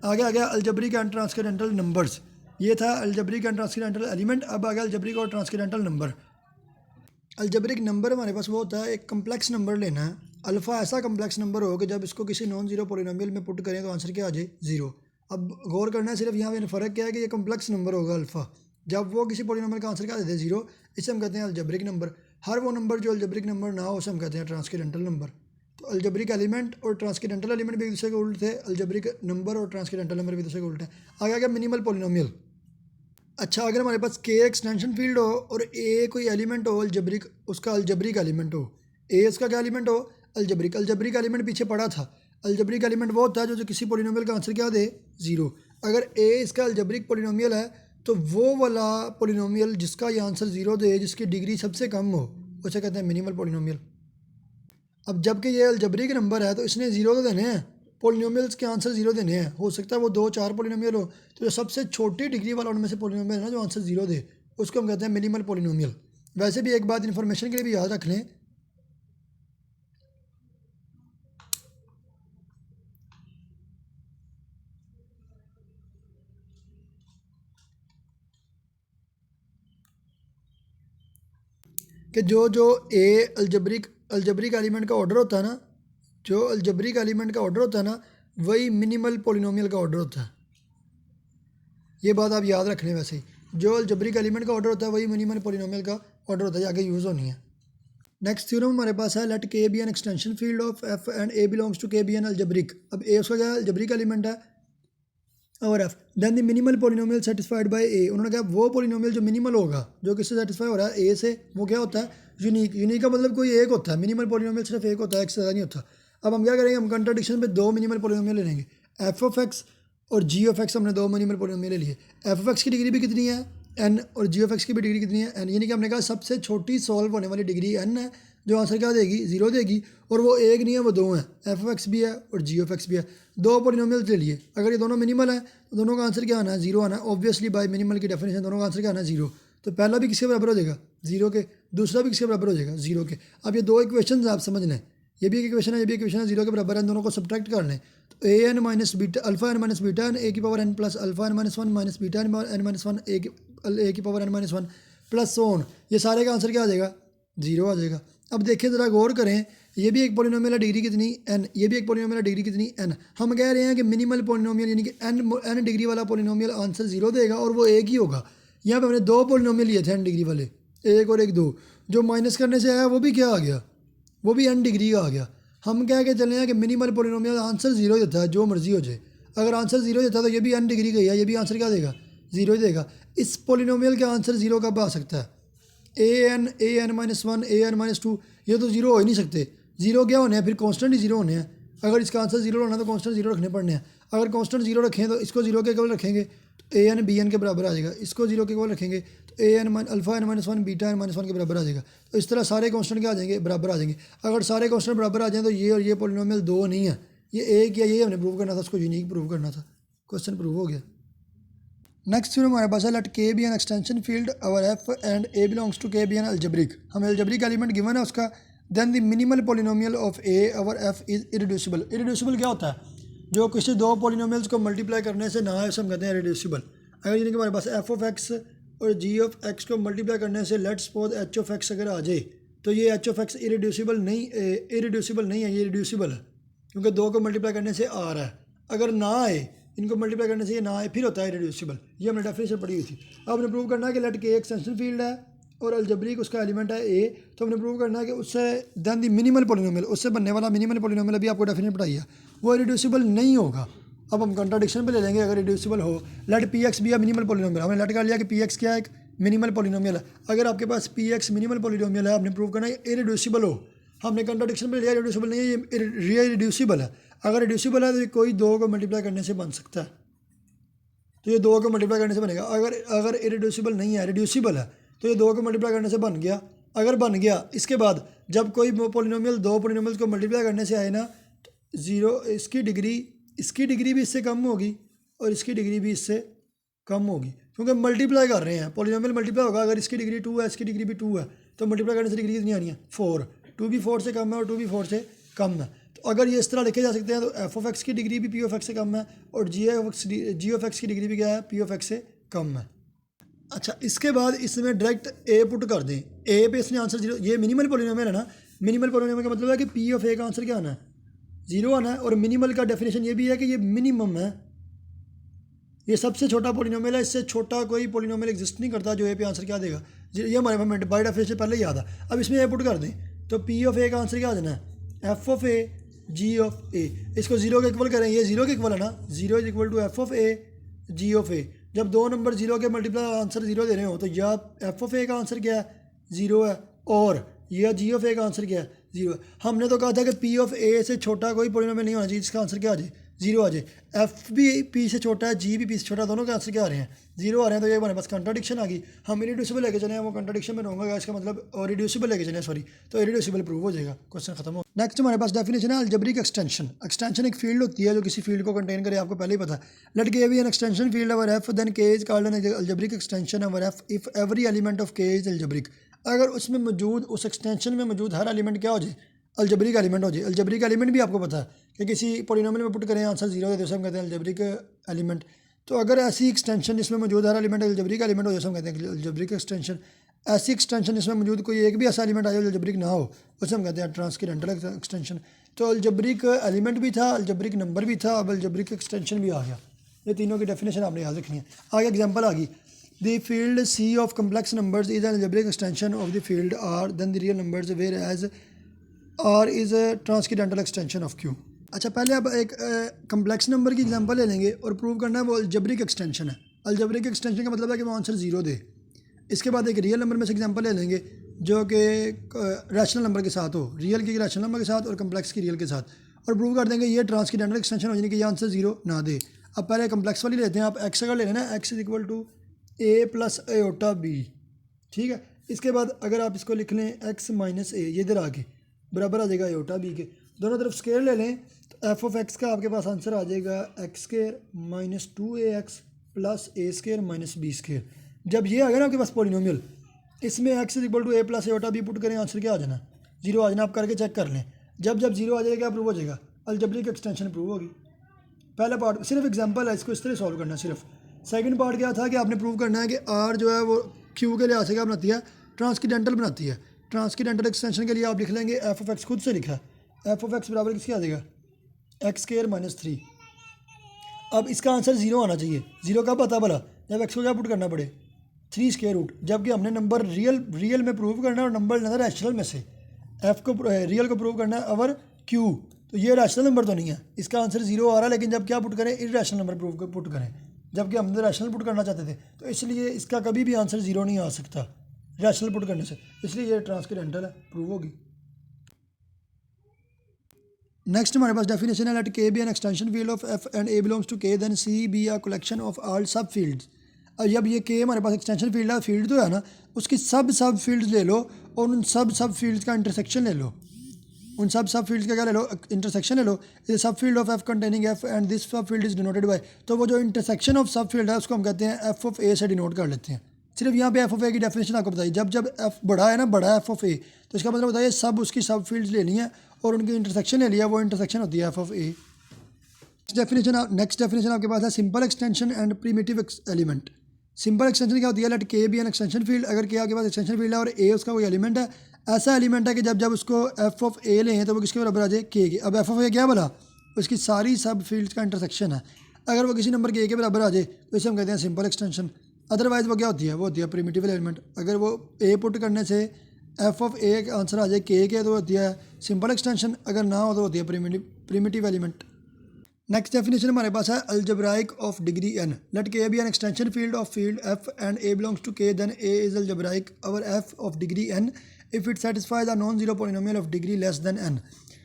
आगे आ गया अलजेब्रिक एंड ट्रांसकेंडेंटल नंबर्स, ये था अलजेब्रिक एंड ट्रांसकेंडेंटल एलिमेंट। अब आ गया अलजेब्रिक और ट्रांसकेंडेंटल नंबर। अलजेब्रिक नंबर हमारे पास वो होता है, एक कम्प्लेक्स नंबर लेना है, अल्फ़ा ऐसा कम्प्लेक्स नंबर हो कि जब इसको किसी नॉन जीरो पॉलिनोमियल में पुट करें तो आंसर क्या आ जाए, जीरो। अब गौर करना है सिर्फ यहाँ पे फ़र्क क्या है कि ये कम्प्लेक्स नंबर होगा अल्फ़ा, जब वो किसी पॉलिनोमियल का आंसर क्या देते हैं, जीरो, इसे हम कहते हैं अलजेब्रिक नंबर। हर वो नंबर जो अलजेब्रिक नंबर ना हो उसे हम कहते हैं ट्रांसकेंडेंटल नंबर। तो अलजेब्रिक एलिमेंट और ट्रांसकेंडेंटल एलिमेंट भी एक दूसरे के उल्टे थे, अलजेब्रिक नंबर और ट्रांसकेंडेंटल नंबर भी दूसरे के उल्टे हैं। आगे आ गया मिनिमल पॉलिनोमियल। अच्छा, अगर हमारे पास के एक्सटेंशन फील्ड हो और ए कोई एलिमेंट हो अलजेब्रिक, उसका अलजेब्रिक एलिमेंट हो, ए उसका क्या एलिमेंट हो, अलजेब्रिक। अलजेब्रिक एलिमेंट पीछे पड़ा था, अलजेब्रिक एलिमेंट वो होता है जो किसी पॉलिनोमियल का आंसर क्या दे, जीरो। अगर ए इसका अलजेब्रिक पॉलिनोमियल है तो वो वाला पॉलिनोमियल जिसका ये आंसर जीरो दे, जिसकी डिग्री सबसे कम हो, उसे कहते हैं मिनिमल पॉलिनोमियल। अब जबकि ये अलजबरिक नंबर है तो इसने ज़ीरो तो देने हैं, पोलिनोमियल्स के आंसर ज़ीरो देने हैं। हो सकता है वो 2-4 पोलिनोमियल हो, तो जो सबसे छोटी डिग्री वाला उनमें से पोलिनोमियल है ना जो आंसर ज़ीरो दे, उसको हम कहते हैं मिनिमल पोलिनोमियल। वैसे भी एक बात इन्फॉर्मेशन के लिए भी याद रख लें कि जो ए अलजबरिक एलिमेंट का ऑर्डर होता है ना, जो अलजबरिक एलिमेंट का ऑर्डर होता है ना, वही मिनिमल पोलिनोमियल का ऑर्डर होता है। ये बात आप याद रख लें। वैसे ही जो अलजबरिक एलिमेंट का ऑर्डर होता है वही मिनिमल पोलिनोमियल का ऑर्डर होता है, ये आगे यूज़ होनी है। नेक्स्ट थ्योरम हमारे पास है let K be an extension field of F and A belongs to K be an algebraic. अब ए उसका क्या है, अलजबरिक एलिमेंट है और F then the minimal polynomial satisfied by A. उन्होंने कहा वो पोलिनोमियल जो मिनिमल होगा, जो किससे सेटिस्फाई हो रहा है, ए से, वो क्या होता है, यूनिक। यूनिक का मतलब कोई एक होता है, मिनिमल पोलिनोमियल सिर्फ एक होता है, एक से ज़्यादा नहीं होता। अब हम क्या करेंगे, हम कंट्राडिक्शन पे दो मिनिमल पोलिनोमियल ले लेंगे, एफ ऑफ एक्स और जी ऑफ एक्स। हमने दो मिनिमल पोलिनोमियल ले लिए। एफ ऑफ एक्स की डिग्री भी कितनी है, एन, और जी ऑफ एक्स की भी डिग्री कितनी है, एन। यानी कि हमने कहा सबसे छोटी सॉल्व होने वाली डिग्री एन है, जो आंसर क्या देगी, ज़ीरो देगी। और वो एक नहीं है, वो दो हैं, एफ ऑफ एक्स भी है और जी ऑफ एक्स भी है। दो पोलिनोमियल ले लिए, अगर ये दोनों मिनिमल है तो दोनों का आंसर क्या आना है, जीरो आना है। ऑब्वियसली बाय मिनिमल की डेफिनेशन दोनों का आंसर क्या आना है, जीरो। तो पहला भी किसके बराबर हो जाएगा, जीरो के, दूसरा भी किसके बराबर हो जाएगा, जीरो के। अब ये दो इक्वेशन आप समझ लें, ये भी एक इक्वेशन है, ये भी इक्वेशन है, जीरो के बराबर है, दोनों को सब्ट्रैक्ट कर लें। तो A N minus beta alpha N minus beta N A की power N plus alpha N minus one minus beta N minus one A की power N minus one plus so on, ये सारे का आंसर क्या आ जाएगा, जीरो आ जाएगा। अब देखिए ज़रा गौर करें, ये भी एक पोलिनोमियल है, डिग्री कितनी, एन। ये भी एक पोलिनोमियल है, डिग्री कितनी, एन। हम कह रहे हैं कि मिनिमल पोलिनोमियल यानी कि एन डिग्री वाला पोलिनोमियल आंसर जीरो देगा और वो एक ही होगा। यहाँ पे हमने दो पोलिनोमियल लिए थे एन डिग्री वाले, एक और एक दो, जो माइनस करने से आया वो भी क्या आ गया, वो भी एन डिग्री का आ गया। हम कह के चले हैं कि मिनिमल पोलिनोमियल आंसर जीरो देता है, जो मर्जी हो जाए। अगर आंसर जीरो देता है तो ये भी एन डिग्री का ही है, ये भी आंसर क्या देगा, जीरो ही देगा। इस पोलिनोमियल का आंसर जीरो कब आ सकता है, A N minus one A N minus two, ये तो जीरो हो ही नहीं सकते। जीरो क्या होने हैं, फिर कांस्टेंट ही जीरो होने हैं। अगर इसका आंसर जीरो होना है तो कांस्टेंट जीरो रखने पड़ने हैं। अगर कांस्टेंट जीरो रखें तो इसको जीरो के केवल रखेंगे तो ए एन बी एन के बराबर आ जाएगा, इसको जीरो के केवल रखेंगे तो A N alpha N minus one beta N minus one के बराबर आ जाएगा। तो इस तरह सारे कांस्टेंट क्या आ जाएंगे, बराबर आ जाएंगे। अगर सारे कांस्टेंट बराबर आ जाएँ तो ये और ये पोलिनोमियल दो नहीं है, ये एक या ये हमने प्रूव करना था, उसको यूनिक प्रूव करना था। क्वेश्चन प्रूव हो गया। नेक्स्ट थ्योरम हमारे पास है let K be an extension field over F and A belongs to K be an algebraic. हमें अलजबरिक एलिमेंट गिवन है उसका, then the minimal polynomial of A over F is irreducible. Irreducible क्या होता है, जो किसी दो पोलिनोमियल्स को मल्टीप्लाई करने से ना है, उसे हम कहते हैं इरिड्यूसिबल। अगर यानी कि हमारे पास एफ ऑफ एक्स और जी ऑफ एक्स को मल्टीप्लाई करने से let's suppose H of x अगर आ जाए, तो ये एच ऑफ एक्स इरिड्यूसिबल नहीं है, ये रिड्यूसिबल है, क्योंकि दो को मल्टीप्लाई करने से आ रहा है। अगर ना आए, इनको मल्टीप्लाई करने से ये ना आए, फिर होता है इरिड्यूसिबल। ये हमने डेफिनेशन पढ़ी हुई थी। अब हमने प्रूव करना है कि लेट के एक्सटेंशन फील्ड है और अलजबरिक उसका एलिमेंट है ए, तो हमने प्रूव करना है कि उससे देन दी मिनिमल पोलिनोमियल, उससे बनने वाला मिनिमल पोलिनोमियल अभी आपको डेफिनेशन पढ़ाई है, वो इरिड्यूसिबल नहीं होगा। अब हम कंट्राडिक्शन पे ले लेंगे, अगर रिड्यूसिबल हो, लेट पी एक्स भी है मिनिमल पोलिनोमियल। हमने लेट कर लिया कि पी एक्स क्या है, एक मिनिमल पोलिनोमियल है। अगर आपके पास पी एक्स मिनिमल पोलिनोमियल है, आपने प्रूव करना है इरिड्यूसिबल हो। हमने कंट्राडिक्शन पे लिया रिड्यूसिबल नहीं है, ये रिड्यूसिबल है। अगर रिड्यूसिबल है तो कोई दो को मल्टीप्लाई करने से बन सकता है, तो ये दो को मल्टीप्लाई करने से बनेगा। अगर इरिड्यूसिबल नहीं है, रिड्यूसिबल है, तो ये दो को मल्टीप्लाई करने से बन गया। अगर बन गया, इसके बाद जब कोई पोलिनोमियल दो पोलिनोमियल्स को मल्टीप्लाई करने से आए ना, तो जीरो, इसकी डिग्री भी इससे कम होगी और इसकी डिग्री भी इससे कम होगी, क्योंकि मल्टीप्लाई कर रहे हैं। पोलिनोमियल मल्टीप्लाई होगा, अगर इसकी डिग्री 2 है, इसकी डिग्री भी 2 है, तो मल्टीप्लाई करने से डिग्री कितनी आनी है, 4। 2 भी 4 से कम है और 2 भी 4 से कम है। तो अगर ये इस तरह लिखे जा सकते हैं, तो एफ ऑफ एक्स की डिग्री भी पी ऑफ एक्स से कम है और जी ऑफ एक्स की डिग्री भी क्या है, पी ऑफ एक्स से कम है। अच्छा, इसके बाद इसमें डायरेक्ट ए पुट कर दें, ए पे इसने आंसर जीरो, ये मिनिमल पोलिनोमियल है ना। मिनिमल पोलिनोमियल का मतलब है कि पी ऑफ ए का आंसर क्या आना है, जीरो आना है। और मिनिमल का डेफिनेशन ये भी है कि ये मिनिमम है, ये सबसे छोटा पोलिनोमियल है, इससे छोटा कोई पोलिनोमियल एग्जिस्ट नहीं करता जो ए पे आंसर क्या देगा, ये हमारे पास बाय डेफिनेशन पहले ही याद है। अब इसमें ए पुट कर दें, तो पी ऑफ ए का आंसर क्या आ जाना है, F of A G of A. इसको जीरो के इक्वल करें, ये जीरो के इक्वल है ना, zero is equal to F of A G of A. जब दो नंबर जीरो के मल्टीप्लाई आंसर जीरो दे रहे हो, तो या एफ ऑफ ए का आंसर क्या है, जीरो है, और यह जी ऑफ ए का आंसर क्या है, जीरो है। हमने तो कहा था कि पी ऑफ ए से छोटा कोई पोलिनोमियल नहीं होना चाहिए जिसका आंसर क्या आ जाए, जीरो आ जाए, एफ भी पी से छोटा है, जी भी पी से छोटा है, दोनों के आंसर क्या आ रहे हैं? जीरो आ रहे हैं। तो ये हमारे पास कंट्राडिक्शन आ गई। हम इरिड्यूसिबल लेके चले हैं, वो कंट्राडिक्शन में रहूँगा, इसका मतलब और रिड्यूसिबल लेके चले, सॉरी, तो इरिड्यूसिबल प्रूव हो जाएगा, क्वेश्चन खत्म हो। नेक्स्ट हमारे पास डेफिनेशन है अलजेब्रिक एक्सटेंशन। एक्सटेंशन एक फील्ड होती है जो किसी फील्ड को कंटेन करे, आपको पहले ही पता है। Let K be an extension field over F, then K is called an algebraic extension over F if every element of K is algebraic. अगर उसमें मौजूद, उस एक्सटेंशन में मौजूद हर एलिमेंट क्या हो जाए? अलजेब्रिक एलिमेंट हो जाए। अलजेब्रिक एलिमेंट भी आपको पता है कि किसी पोलिनोमियल में पुट करें आंसर जीरो देते हैं, हम कहते हैं अलजेब्रिक एलिमेंट। तो अगर ऐसी एक्सटेंशन जिसमें मौजूद हर एलिमेंट अलजेब्रिक एलिमेंट हो जाए, हम कहते हैं अलजेब्रिक एक्सटेंशन। ऐसी एक्सटेंशन जिसमें मौजूद कोई एक भी ऐसा एलिमेंट आ जाए अलजेब्रिक ना हो, उसे हम कहते हैं ट्रांसकेंडेंटल एक्सटेंशन। तो अलजेब्रिक एलिमेंट भी था, अलजेब्रिक नंबर भी था, अब अलजेब्रिक एक्सटेंशन भी आ गया। ये तीनों की डेफिनेशन आपने याद रखनी है। आगे एग्जांपल आ गई, the field C of complex numbers is an algebraic extension of the field R then the real numbers whereas R is transcendental extension of Q. अच्छा, पहले आप एक कम्प्लेक्स नंबर की एग्जांपल ले लेंगे और प्रूव करना है वो अलजेब्रिक एक्सटेंशन है। अलजेब्रिक एक्सटेंशन का मतलब है कि वो आंसर जीरो दे। इसके बाद एक रियल नंबर में से एग्जांपल ले लेंगे जो कि रैशनल नंबर के साथ हो, रियल की रैशनल नंबर के साथ और कम्प्लेक्स की रियल के साथ, और प्रूव कर देंगे ये ट्रांसकेंडेंटल एक्सटेंशन हो, यानी कि ये आंसर जीरो ना दे। अब पहले कम्प्लेक्स वाली लेते हैं। आप एक्स अगर ले लेना, x is equal to A plus iota b, ठीक है। इसके बाद अगर आप इसको लिख लें एक्स माइनस ए, ये इधर आके बराबर आ जाएगा एओटा बी के, दोनों तरफ स्केयर ले लें तो एफ ऑफ एक्स का आपके पास आंसर आ जाएगा X square minus 2ax plus A square minus B square. जब ये आ गया ना आपके पास पोलिनोमियल, इसमें X is equal to A plus iota B put करें, आंसर क्या आ जाना? जीरो आ जाना। आप करके चेक कर लें, जब जब जीरो आ जाएगा क्या प्रूव हो जाएगा? अलजेब्रिक एक्सटेंशन प्रूव होगी। पहला पार्ट सिर्फ एग्जांपल है, इसको इस तरह सॉल्व करना है सिर्फ। सेकंड पार्ट क्या था कि आपने प्रूव करना है कि आर जो है वो क्यू के लिहाज से क्या बनाती है? ट्रांसकेंडेंटल बनाती है। ट्रांसकेंडेंटल एक्सटेंशन के लिए आप लिख लेंगे एफ ऑफ एक्स, खुद से लिखा है एफ ऑफ एक्स बराबर किसके आ जाएगा? X square minus 3। अब इसका आंसर जीरो आना चाहिए। जीरो कब आता भला? जब एक्स को क्या पुट करना पड़े? 3 स्केयर रूट। जबकि हमने नंबर रियल में प्रूव करना है और नंबर लेना रैशनल में से। एफ को रियल को प्रूव करना है ओवर क्यू, तो ये रैशनल नंबर तो नहीं है, इसका आंसर जीरो आ रहा है। लेकिन जब क्या पुट करें? इरैशनल नंबर प्रूव पुट करें, जबकि हम तो रैशनल पुट करना चाहते थे, तो इसलिए इसका कभी भी आंसर जीरो नहीं आ सकता रैशनल पुट करने से, इसलिए ये ट्रांसकेंडेंटल है, प्रूव होगी। नेक्स्ट हमारे पास डेफिनेशन है let K be an extension field of F and A belongs to K then C be a collection of all subfields. अब जब ये के हमारे पास एक्सटेंशन फील्ड है, फील्ड तो है ना, उसकी सब फील्ड्स ले लो और उन सब फील्ड्स का इंटरसेक्शन ले लो। उन सब फील्ड्स का क्या ले लो? इंटरसेक्शन ले लो। इज सब field of F containing F and this सब फील्ड इज डिनोटेड बाय, तो वो जो इंटरसेक्शन ऑफ सब फील्ड है उसको हम कहते हैं एफ ऑफ ए से डिनोट कर लेते हैं। सिर्फ यहाँ पे एफ ऑफ ए की डेफिनेशन आपको बताइए, जब जब एफ बड़ा है ना, बड़ा एफ ऑफ ए, तो इसका मतलब बताइए सब उसकी सब फील्ड्स लेनी है और उनकी इंटरसेक्शन ले लिया, वो इंटरसेक्शन होती है F of A. Next definition आपके पास है simple extension and primitive element. Simple extension क्या होती है? Let K be an extension field, अगर के आपके पास एक्सटेंशन फील्ड है और ए उसका कोई एलिमेंट है, ऐसा एलिमेंट है कि जब जब उसको एफ ऑफ ए लें तो वो किसके बराबर आ जाए? के। अब एफ ऑफ ए क्या बोला? उसकी सारी सब फील्ड्स का इंटरसेक्शन है। अगर वो किसी नंबर के बराबर आ जाए तो इसे हम कहते हैं सिंपल एक्सटेंशन। अदरवाइज वो क्या होती है? वो होती है प्रीमिटिव एलिमेंट। अगर वो ए पुट करने से एफ ऑफ ए का आंसर आ जाए के तो होती है सिंपल एक्सटेंशन, अगर ना हो तो होती है प्रीमिटिव एलिमेंट। नेक्स्ट डेफिनेशन हमारे पास है algebraic of degree N. Let K be an extension field of field F and A belongs to K, then A is algebraic over F of degree N if it satisfies a non zero polynomial of degree less than N.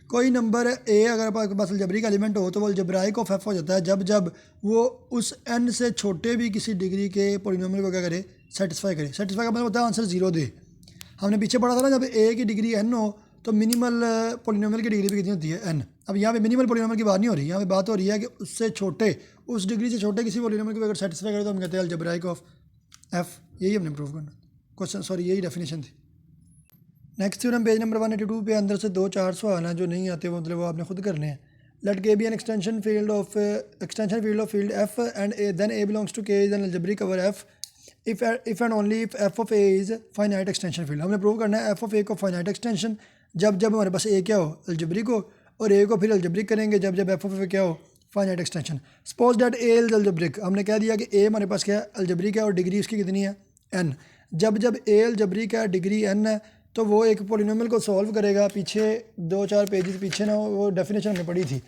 कोई number A अगर आपके पास algebraic element हो तो वो algebraic of F हो जाता है जब जब वो उस एन से छोटे भी किसी डिग्री के पोलिनोमियल को क्या करे? सेटिस्फाई करे। सेटिस्फाई का मतलब होता है आंसर जीरो दे। हमने पीछे पढ़ा था ना, जब ए की डिग्री एन हो तो मिनिमल पोलिनोमियल की डिग्री भी कितनी होती है? एन। अब यहाँ पे मिनिमल पोलिनोमियल की बात नहीं हो रही, यहाँ पे बात हो रही है कि उससे छोटे, उस डिग्री से छोटे किसी पोलिनोमियल को अगर सेटिस्फाई करे तो हम कहते हैं अलजेब्राइक ऑफ एफ। यही हमने प्रूव करना क्वेश्चन, सॉरी यही डेफिनेशन थी। नेक्स्ट थ्योरम पेज नंबर 182 पे अंदर से 2-4 सवाल हैं जो नहीं आते, वो मतलब वो आपने खुद करने हैं। Let K be an extension field of field F and A, then A belongs to K is an algebraic over F if and only if F of A is finite extension field. हमने prove करना है F of ए को finite extension जब जब हमारे पास ए क्या हो? Algebraic हो, और ए को फिर अलजेब्रिक करेंगे जब जब एफ ऑफ ए क्या हो? Finite extension. Suppose that A is algebraic, हमने कह दिया कि ए हमारे पास क्या है? अलजेब्रिक है और डिग्री उसकी कितनी है? एन। जब जब ए अलजेब्रिक है, डिग्री एन है, तो वो एक पोलिनोमियल को सॉल्व करेगा। पीछे 2-4 पेजेस पीछे ना वो डेफिनेशन हमने पढ़ी थी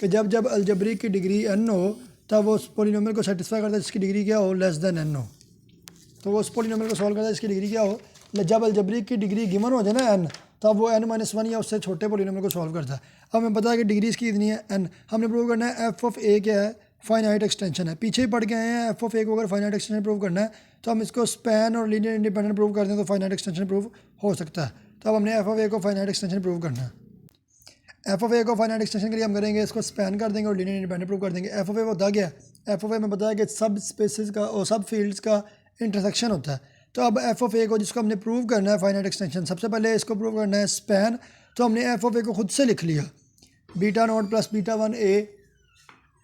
कि जब जब अलजेब्रिक की डिग्री एन हो तब वो उस पोलिनोमियल को सेटिस्फाई करता है जिसकी डिग्री क्या हो? लेस देन एन हो। तो वो उस पोलिनोमियल को सॉल्व करता है जिसकी डिग्री क्या हो? जब अलजेब्रिक की डिग्री गिवन हो जाए ना एन, तो अब वो n-1 या उससे छोटे पोलिनोमियल को सॉल्व करता है। अब हमें पता है कि डिग्री इसकी इतनी है n, हमने प्रूव करना है एफ ऑफ ए क्या है, फाइनाइट एक्सटेंशन है। पीछे ही पढ़ के आए हैं एफ ऑफ ए को अगर फाइनाइट एक्सटेंशन प्रूव करना है तो हम इसको स्पैन और लीनियर इंडिपेंडेंट प्रूव करते हैं तो फाइनाइट एक्सटेंशन प्रूव हो सकता है। तो अब हमने एफ ऑफ ए को फाइनाइट एक्सटेंशन प्रूव करना है। एफ ऑफ ए को फाइनाइट एक्सटेंशन के लिए हम करेंगे इसको स्पैन कर देंगे और लीनियर इंडिपेंडेंट प्रूव कर देंगे। एफ ऑफ ए होता क्या है, एफ ऑफ ए में पता है कि सब स्पेसिस का और सब फील्ड्स का इंटरसेक्शन होता है। तो अब एफ ऑफ ए को जिसको हमने प्रूव करना है फाइनाइट एक्सटेंशन, सबसे पहले इसको प्रूव करना है स्पैन। तो हमने एफ ऑफ ए को खुद से लिख लिया, beta not plus beta 1 A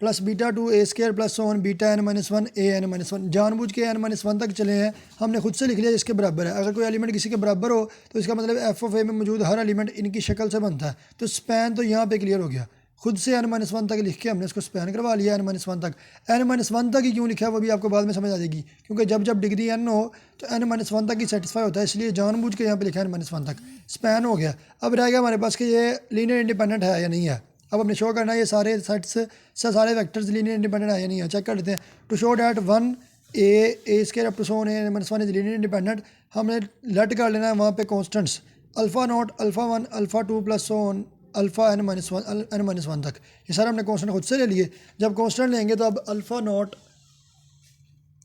plus beta 2 A square plus on beta n-1 A n-1। जानबूझ के n-1 तक चले हैं, हमने खुद से लिख लिया जिसके बराबर है। अगर कोई एलिमेंट किसी के बराबर हो तो इसका मतलब एफ ऑफ ए में मौजूद हर एलिमेंट इनकी शक्ल से बनता है। तो स्पैन तो यहाँ पे क्लियर हो गया, खुद से n-1 तक लिख के हमने इसको स्पैन करवा लिया n-1 तक। n-1 तक ही क्यों लिखा है वो भी आपको बाद में समझ आ जाएगी, क्योंकि जब जब डिग्री n हो तो n-1 तक ही सेटिस्फाई होता है, इसलिए जानबूझ के यहाँ पे लिखा है n-1 तक। स्पैन हो गया। अब रह गया हमारे पास कि ये लीनियर इंडिपेंडेंट है या नहीं है। अब हमने शो करना है ये सारे सेट्स से सारे वेक्टर्स लीनियर इंडिपेंडेंट है या नहीं है, चेक कर लेते हैं। To show that 1 a square up to so on n-1 is linear independent, हमने लेट कर लेना है वहाँ पे constants alpha not alpha 1 alpha 2 plus so on alpha n-1 तक। ये सारे हमने कॉन्स्टेंट खुद से ले लिए। जब कॉन्स्टेंट लेंगे तो अब अल्फ़ा नॉट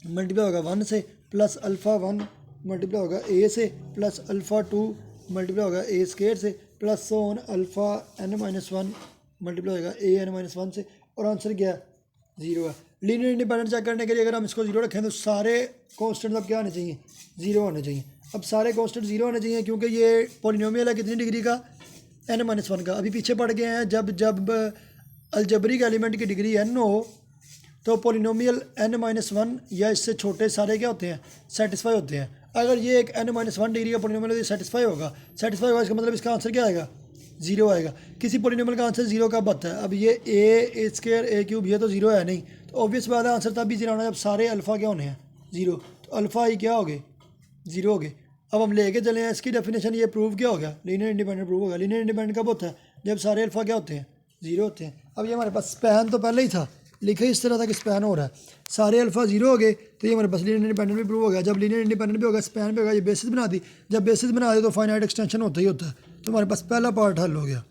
मल्टीप्लाई होगा 1 से प्लस अल्फ़ा 1 मल्टीप्लाई होगा ए से प्लस अल्फ़ा 2 मल्टीप्लाई होगा ए स्केयर से plus so on alpha n-1 multiply होगा ए n-1 से, और आंसर क्या है, 0 है। लीनियर इंडिपेंडेंट चेक करने के लिए अगर हम इसको 0 रखें तो सारे कॉन्स्टेंट अब क्या होने चाहिए, 0 होने चाहिए। अब सारे कॉन्स्टेंट 0 होने चाहिए क्योंकि ये पॉलिनोमियल है कितनी डिग्री का, n-1 का। अभी पीछे पढ़ गए हैं जब जब अलजबरिक एलिमेंट की डिग्री n हो तो पॉलिनोमियल n-1 या इससे छोटे सारे क्या होते हैं, सेटिस्फाई होते हैं। अगर ये एक n-1 डिग्री का पॉलिनोमियल है सेटिस्फाई होगा इसका मतलब इसका आंसर क्या आएगा, 0 आएगा। किसी पॉलिनोमियल का आंसर 0 कब आता है, अब ये ए स्केयर ए क्यूब ये तो 0 है नहीं, तो ऑब्वियस बात है आंसर तब भी 0 आना जब सारे अल्फ़ा क्या होने हैं, 0। तो अल्फ़ा ही क्या हो गए, 0 हो गए। अब हम लेके चले हैं इसकी डेफिनेशन, ये प्रूव क्या हो गया, लीनियर इंडिपेंडेंट प्रूव होगा। लीनियर इंडिपेंडेंट कब होता है, जब सारे अल्फ़ा क्या होते हैं, 0 होते हैं। अब ये हमारे पास स्पैन तो पहले ही था, लिखे इस तरह था कि स्पैन हो रहा है, सारे अल्फ़ा 0 हो गए तो ये हमारे पास लीनियर इंडिपेंडेंट भी प्रूव हो गया। जब लीनियर इंडिपेंडेंट भी होगा स्पैन भी होगा, ये बेसिस बना दी। जब बेसिस बना दी तो फाइनाइट एक्सटेंशन होता ही होता है। तो हमारे पास पहला पार्ट हल हो गया।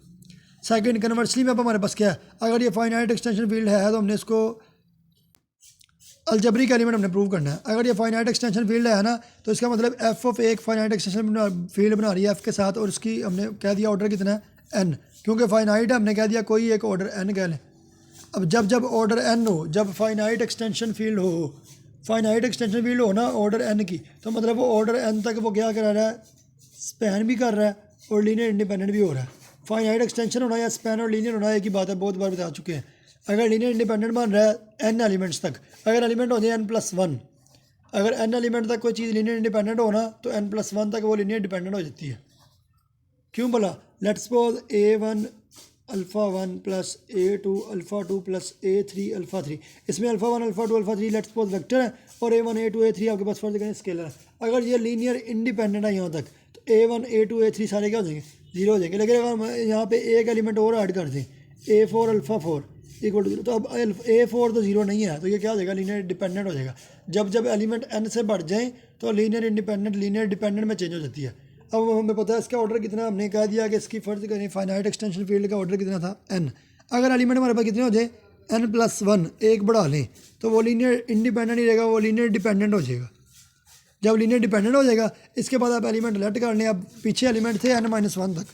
सेकंड कन्वर्सली में अब हमारे पास क्या है, अगर ये फाइनाइट एक्सटेंशन फील्ड है तो हमने इसको अलजबरिक एलिमेंट हमने प्रूव करना है। अगर ये फाइनाइट एक्सटेंशन फील्ड है ना तो इसका मतलब एफ ऑफ एक फाइनाइट एक्सटेंशन फील्ड बना रही है एफ के साथ, और उसकी हमने कह दिया ऑर्डर कितना है, एन, क्योंकि फाइनाइट है हमने कह दिया कोई एक ऑर्डर एन कह लें। अब जब जब ऑर्डर एन हो, जब फाइनाइट एक्सटेंशन फील्ड हो, फाइनाइट एक्सटेंशन फील्ड हो ना ऑर्डर एन की, तो मतलब वो ऑर्डर एन तक वो क्या करा रहा है, स्पैन भी कर रहा है और लीनियर इंडिपेंडेंट भी हो रहा है। फाइनाइट एक्सटेंशन होना या स्पैन और लीनियर होना एक ही बात है, बहुत बार बता चुके हैं। अगर लीनियर इंडिपेंडेंट बन रहा है एन एलिमेंट्स तक, अगर एलिमेंट हो जाए n+1, अगर एन एलिमेंट तक कोई चीज़ लीनियर इंडिपेंडेंट हो ना तो n+1 तक वो लीनियर डिपेंडेंट हो जाती है। क्यों बोला, let's suppose a1 alpha 1 plus a2 alpha 2 plus a3 alpha 3, इसमें alpha 1 alpha 2 alpha 3 let's suppose vector है और a1 a2 a3 आपके पास फर्ज करें स्केलर है। अगर ये लीनियर इंडिपेंडेंट है यहाँ तक तो a1 a2 a3 सारे क्या हो जाएंगे, 0 हो जाएंगे। लेकिन अगर हम यहाँ पे एक एलिमेंट और ऐड कर दें a4 अल्फ़ा 4 इक्वल टू 0, तो अब a4 तो 0 नहीं है, तो ये क्या हो जाएगा, लीनियर डिपेंडेंट हो जाएगा। जब जब एलिमेंट n से बढ़ जाएँ तो लीनियर इंडिपेंडेंट लीनियर डिपेंडेंट में चेंज हो जाती है। अब हमें पता है इसका ऑर्डर कितना, हमने कह दिया कि इसकी फर्ज करें फाइनाइट एक्सटेंशन फील्ड का ऑर्डर कितना था, n। अगर एलिमेंट हमारे पास कितने हो जाए, n+1 एक बढ़ा लें तो वो लीनियर इंडिपेंडेंट ही रहेगा, वो लीनियर डिपेंडेंट हो जाएगा। जब लीनियर डिपेंडेंट हो जाएगा इसके बाद आप एलिमेंट लेट कर लें। अब पीछे एलिमेंट थे n-1 तक,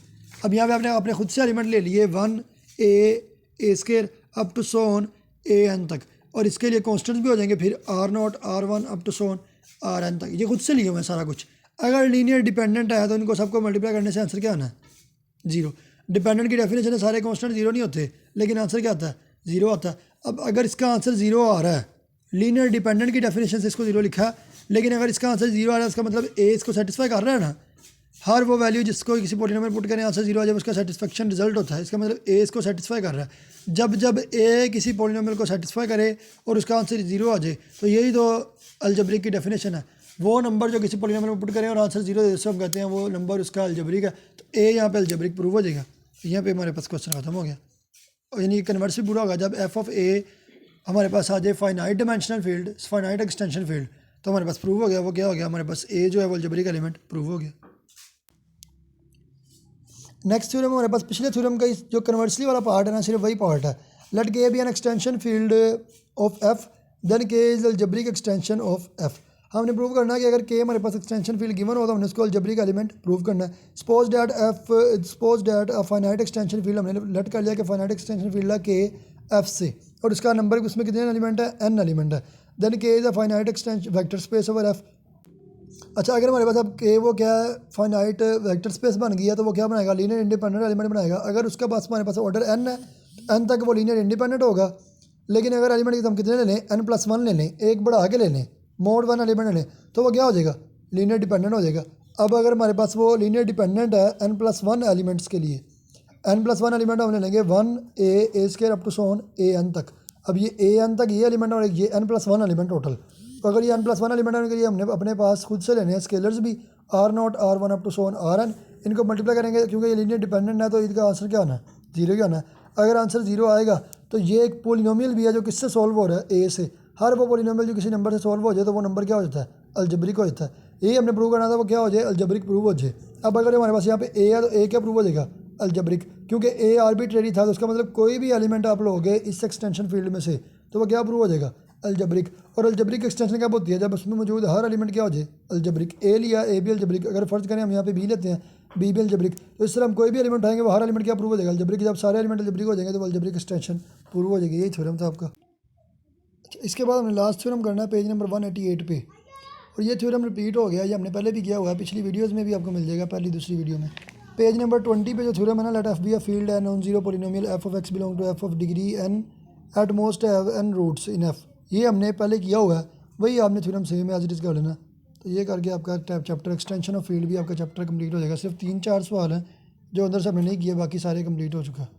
अब यहाँ पे आपने अपने खुद से एलिमेंट ले लिए 1 a square up to so on an तक, और इसके लिए कॉन्स्टेंट्स भी हो जाएंगे फिर r0 r1 up to so on rn तक, ये खुद से लिए हुए हैं सारा कुछ। अगर लीनियर डिपेंडेंट है तो इनको सबको मल्टीप्लाई करने से आंसर क्या आना है, 0। डिपेंडेंट की डेफिनेशन है सारे कॉन्स्टेंट 0 नहीं होते, लेकिन आंसर क्या आता है, 0 आता है। अब अगर इसका आंसर 0 आ रहा है, लीनियर डिपेंडेंट की डेफिनेशन से इसको 0 लिखा है, लेकिन अगर इसका आंसर 0 आ रहा है इसका मतलब ए इसको सेटिस्फाई कर रहा है ना। हर वो वैल्यू जिसको किसी पॉलिनोमियल पुट करें आंसर 0 आ जाए उसका सेटिस्फेक्शन रिजल्ट होता है, इसका मतलब ए इसको सेटिस्फाई कर रहा है। जब जब ए किसी पॉलिनोमियल को सेटिस्फाई करे और उसका आंसर 0 आ जाए तो यही तो अलजबरिक की डेफिनेशन है। वो नंबर जो किसी पॉलिनोमियल में पुट करें और आंसर 0 दे, हम कहते हैं वो नंबर उसका अलजबरिक है। तो ए यहाँ पे अलजबरिक प्रूव हो जाएगा। यहाँ पे हमारे पास क्वेश्चन खत्म हो गया, यानी कन्वर्स भी पूरा होगा। जब एफ ऑफ ए हमारे पास आ जाए finite dimensional field, finite extension field, तो हमारे पास प्रूव हो गया। वो क्या हो गया, हमारे पास ए जो है वो अलजबरिक एलिमेंट प्रूव हो गया। नेक्स्ट थ्योरम हमारे पास पिछले थ्योरम का जो कन्वर्सली वाला पार्ट है ना, सिर्फ वही पार्ट है। Let K be an extension field of F then K is algebraic extension of F. हमने प्रूव करना है कि अगर के हमारे पास एक्सटेंशन फील्ड गिवन हो तो हमने उसको अलजेब्रिक एलिमेंट प्रूव करना है। Suppose that a finite extension field हमने लेट कर लिया कि फाइनाइट एक्सटेंशन फील्ड है के एफ से, और उसका नंबर उसमें कितने एलिमेंट है, एन एलिमेंट है। Then K is a finite extension vector space over F. अच्छा, अगर हमारे पास अब के वो क्या है, फाइनाइट वेक्टर स्पेस बन गया तो वो क्या बनाएगा, लीनियर इंडिपेंडेंट एलिमेंट बनाएगा। अगर उसका पास हमारे पास ऑर्डर एन है, एन तक वो लीनियर इंडिपेंडेंट होगा। लेकिन अगर एलिमेंट की हम कितने ले लें, n+1 ले लें, एक बढ़ा के ले लें, मोड 1 एलिमेंट ले लें, तो वो क्या हो जाएगा, लीनियर डिपेंडेंट हो जाएगा। अब अगर हमारे पास वो लीनियर डिपेंडेंट है n+1 एलिमेंट्स के लिए, n+1 एलिमेंट हम ले लेंगे 1 a up to so on an तक। अब ये an तक ये एलिमेंट और ये n+1 एलिमेंट टोटल। तो अगर ये n+1 एलिमेंट होने के लिए हमने अपने पास खुद से लेने हैं स्केलर्स भी, r0 r1 up to so on rn। इनको मल्टीप्लाई करेंगे क्योंकि ये लीनियर डिपेंडेंट है, तो इसका आंसर क्या आना है, 0 क्या आना है। अगर आंसर 0 आएगा तो ये एक पोलिनोमियल भी है जो किससे सॉल्व हो रहा है, ए से। हर वो पोलिनोमियल जो किसी नंबर से सॉल्व हो जाए तो वो नंबर क्या हो जाता है, अलजेब्रिक हो जाता है। यही हमने प्रूव करना था, वो क्या हो जाए, अलजेब्रिक प्रूव हो जाए। अब अगर हमारे पास यहाँ पे ए है तो ए क्या प्रूव हो जाएगा, अलजेब्रिक, क्योंकि ए आर्बिट्रेरी था। तो उसका मतलब कोई भी एलिमेंट आप लोगे इस एक्सटेंशन फील्ड में से तो वो क्या प्रूव हो जाएगा, अलजेब्रिक। और अलजेब्रिक एक्सटेंशन कब होती है, जब उसमें मौजूद हर एलिमेंट क्या हो जाए, अलजेब्रिक। ए लिया, ए भी अलजेब्रिक। अगर फर्ज करें हम यहाँ पे बी लेते हैं, बी भी अलजेब्रिक। तो इस तरह हम कोई भी एलिमेंट उठाएंगे वो हर एलिमेंट क्या प्रूव हो जाएगा, अलजेब्रिक। जब सारे एलिमेंट अलजेब्रिक हो जाएंगे तो अलजेब्रिक एक्सटेंशन प्रूव हो जाएगी। यही थ्योरम था आपका। अच्छा, इसके बाद हमने लास्ट थ्योरम करना है पेज नंबर 188 पे। और ये थ्योरम रिपीट हो गया, ये हमने पहले भी किया हुआ है, पिछली वीडियोज़ में भी आपको मिल जाएगा, पहली दूसरी वीडियो में। पेज नंबर 20 पे जो थ्योरम है ना, let F be a field an non zero polynomial f of x belong to F of degree n at most have n roots in F. ये हमने पहले किया हुआ है, वही आपने theorem same as it is कर लेना। तो ये करके आपका चैप्टर एक्सटेंशन ऑफ फील्ड भी आपका चैप्टर कंप्लीट हो जाएगा। सिर्फ 3-4 सवाल हैं जो अंदर से हमने नहीं किए, बाकी सारे कंप्लीट हो चुका है।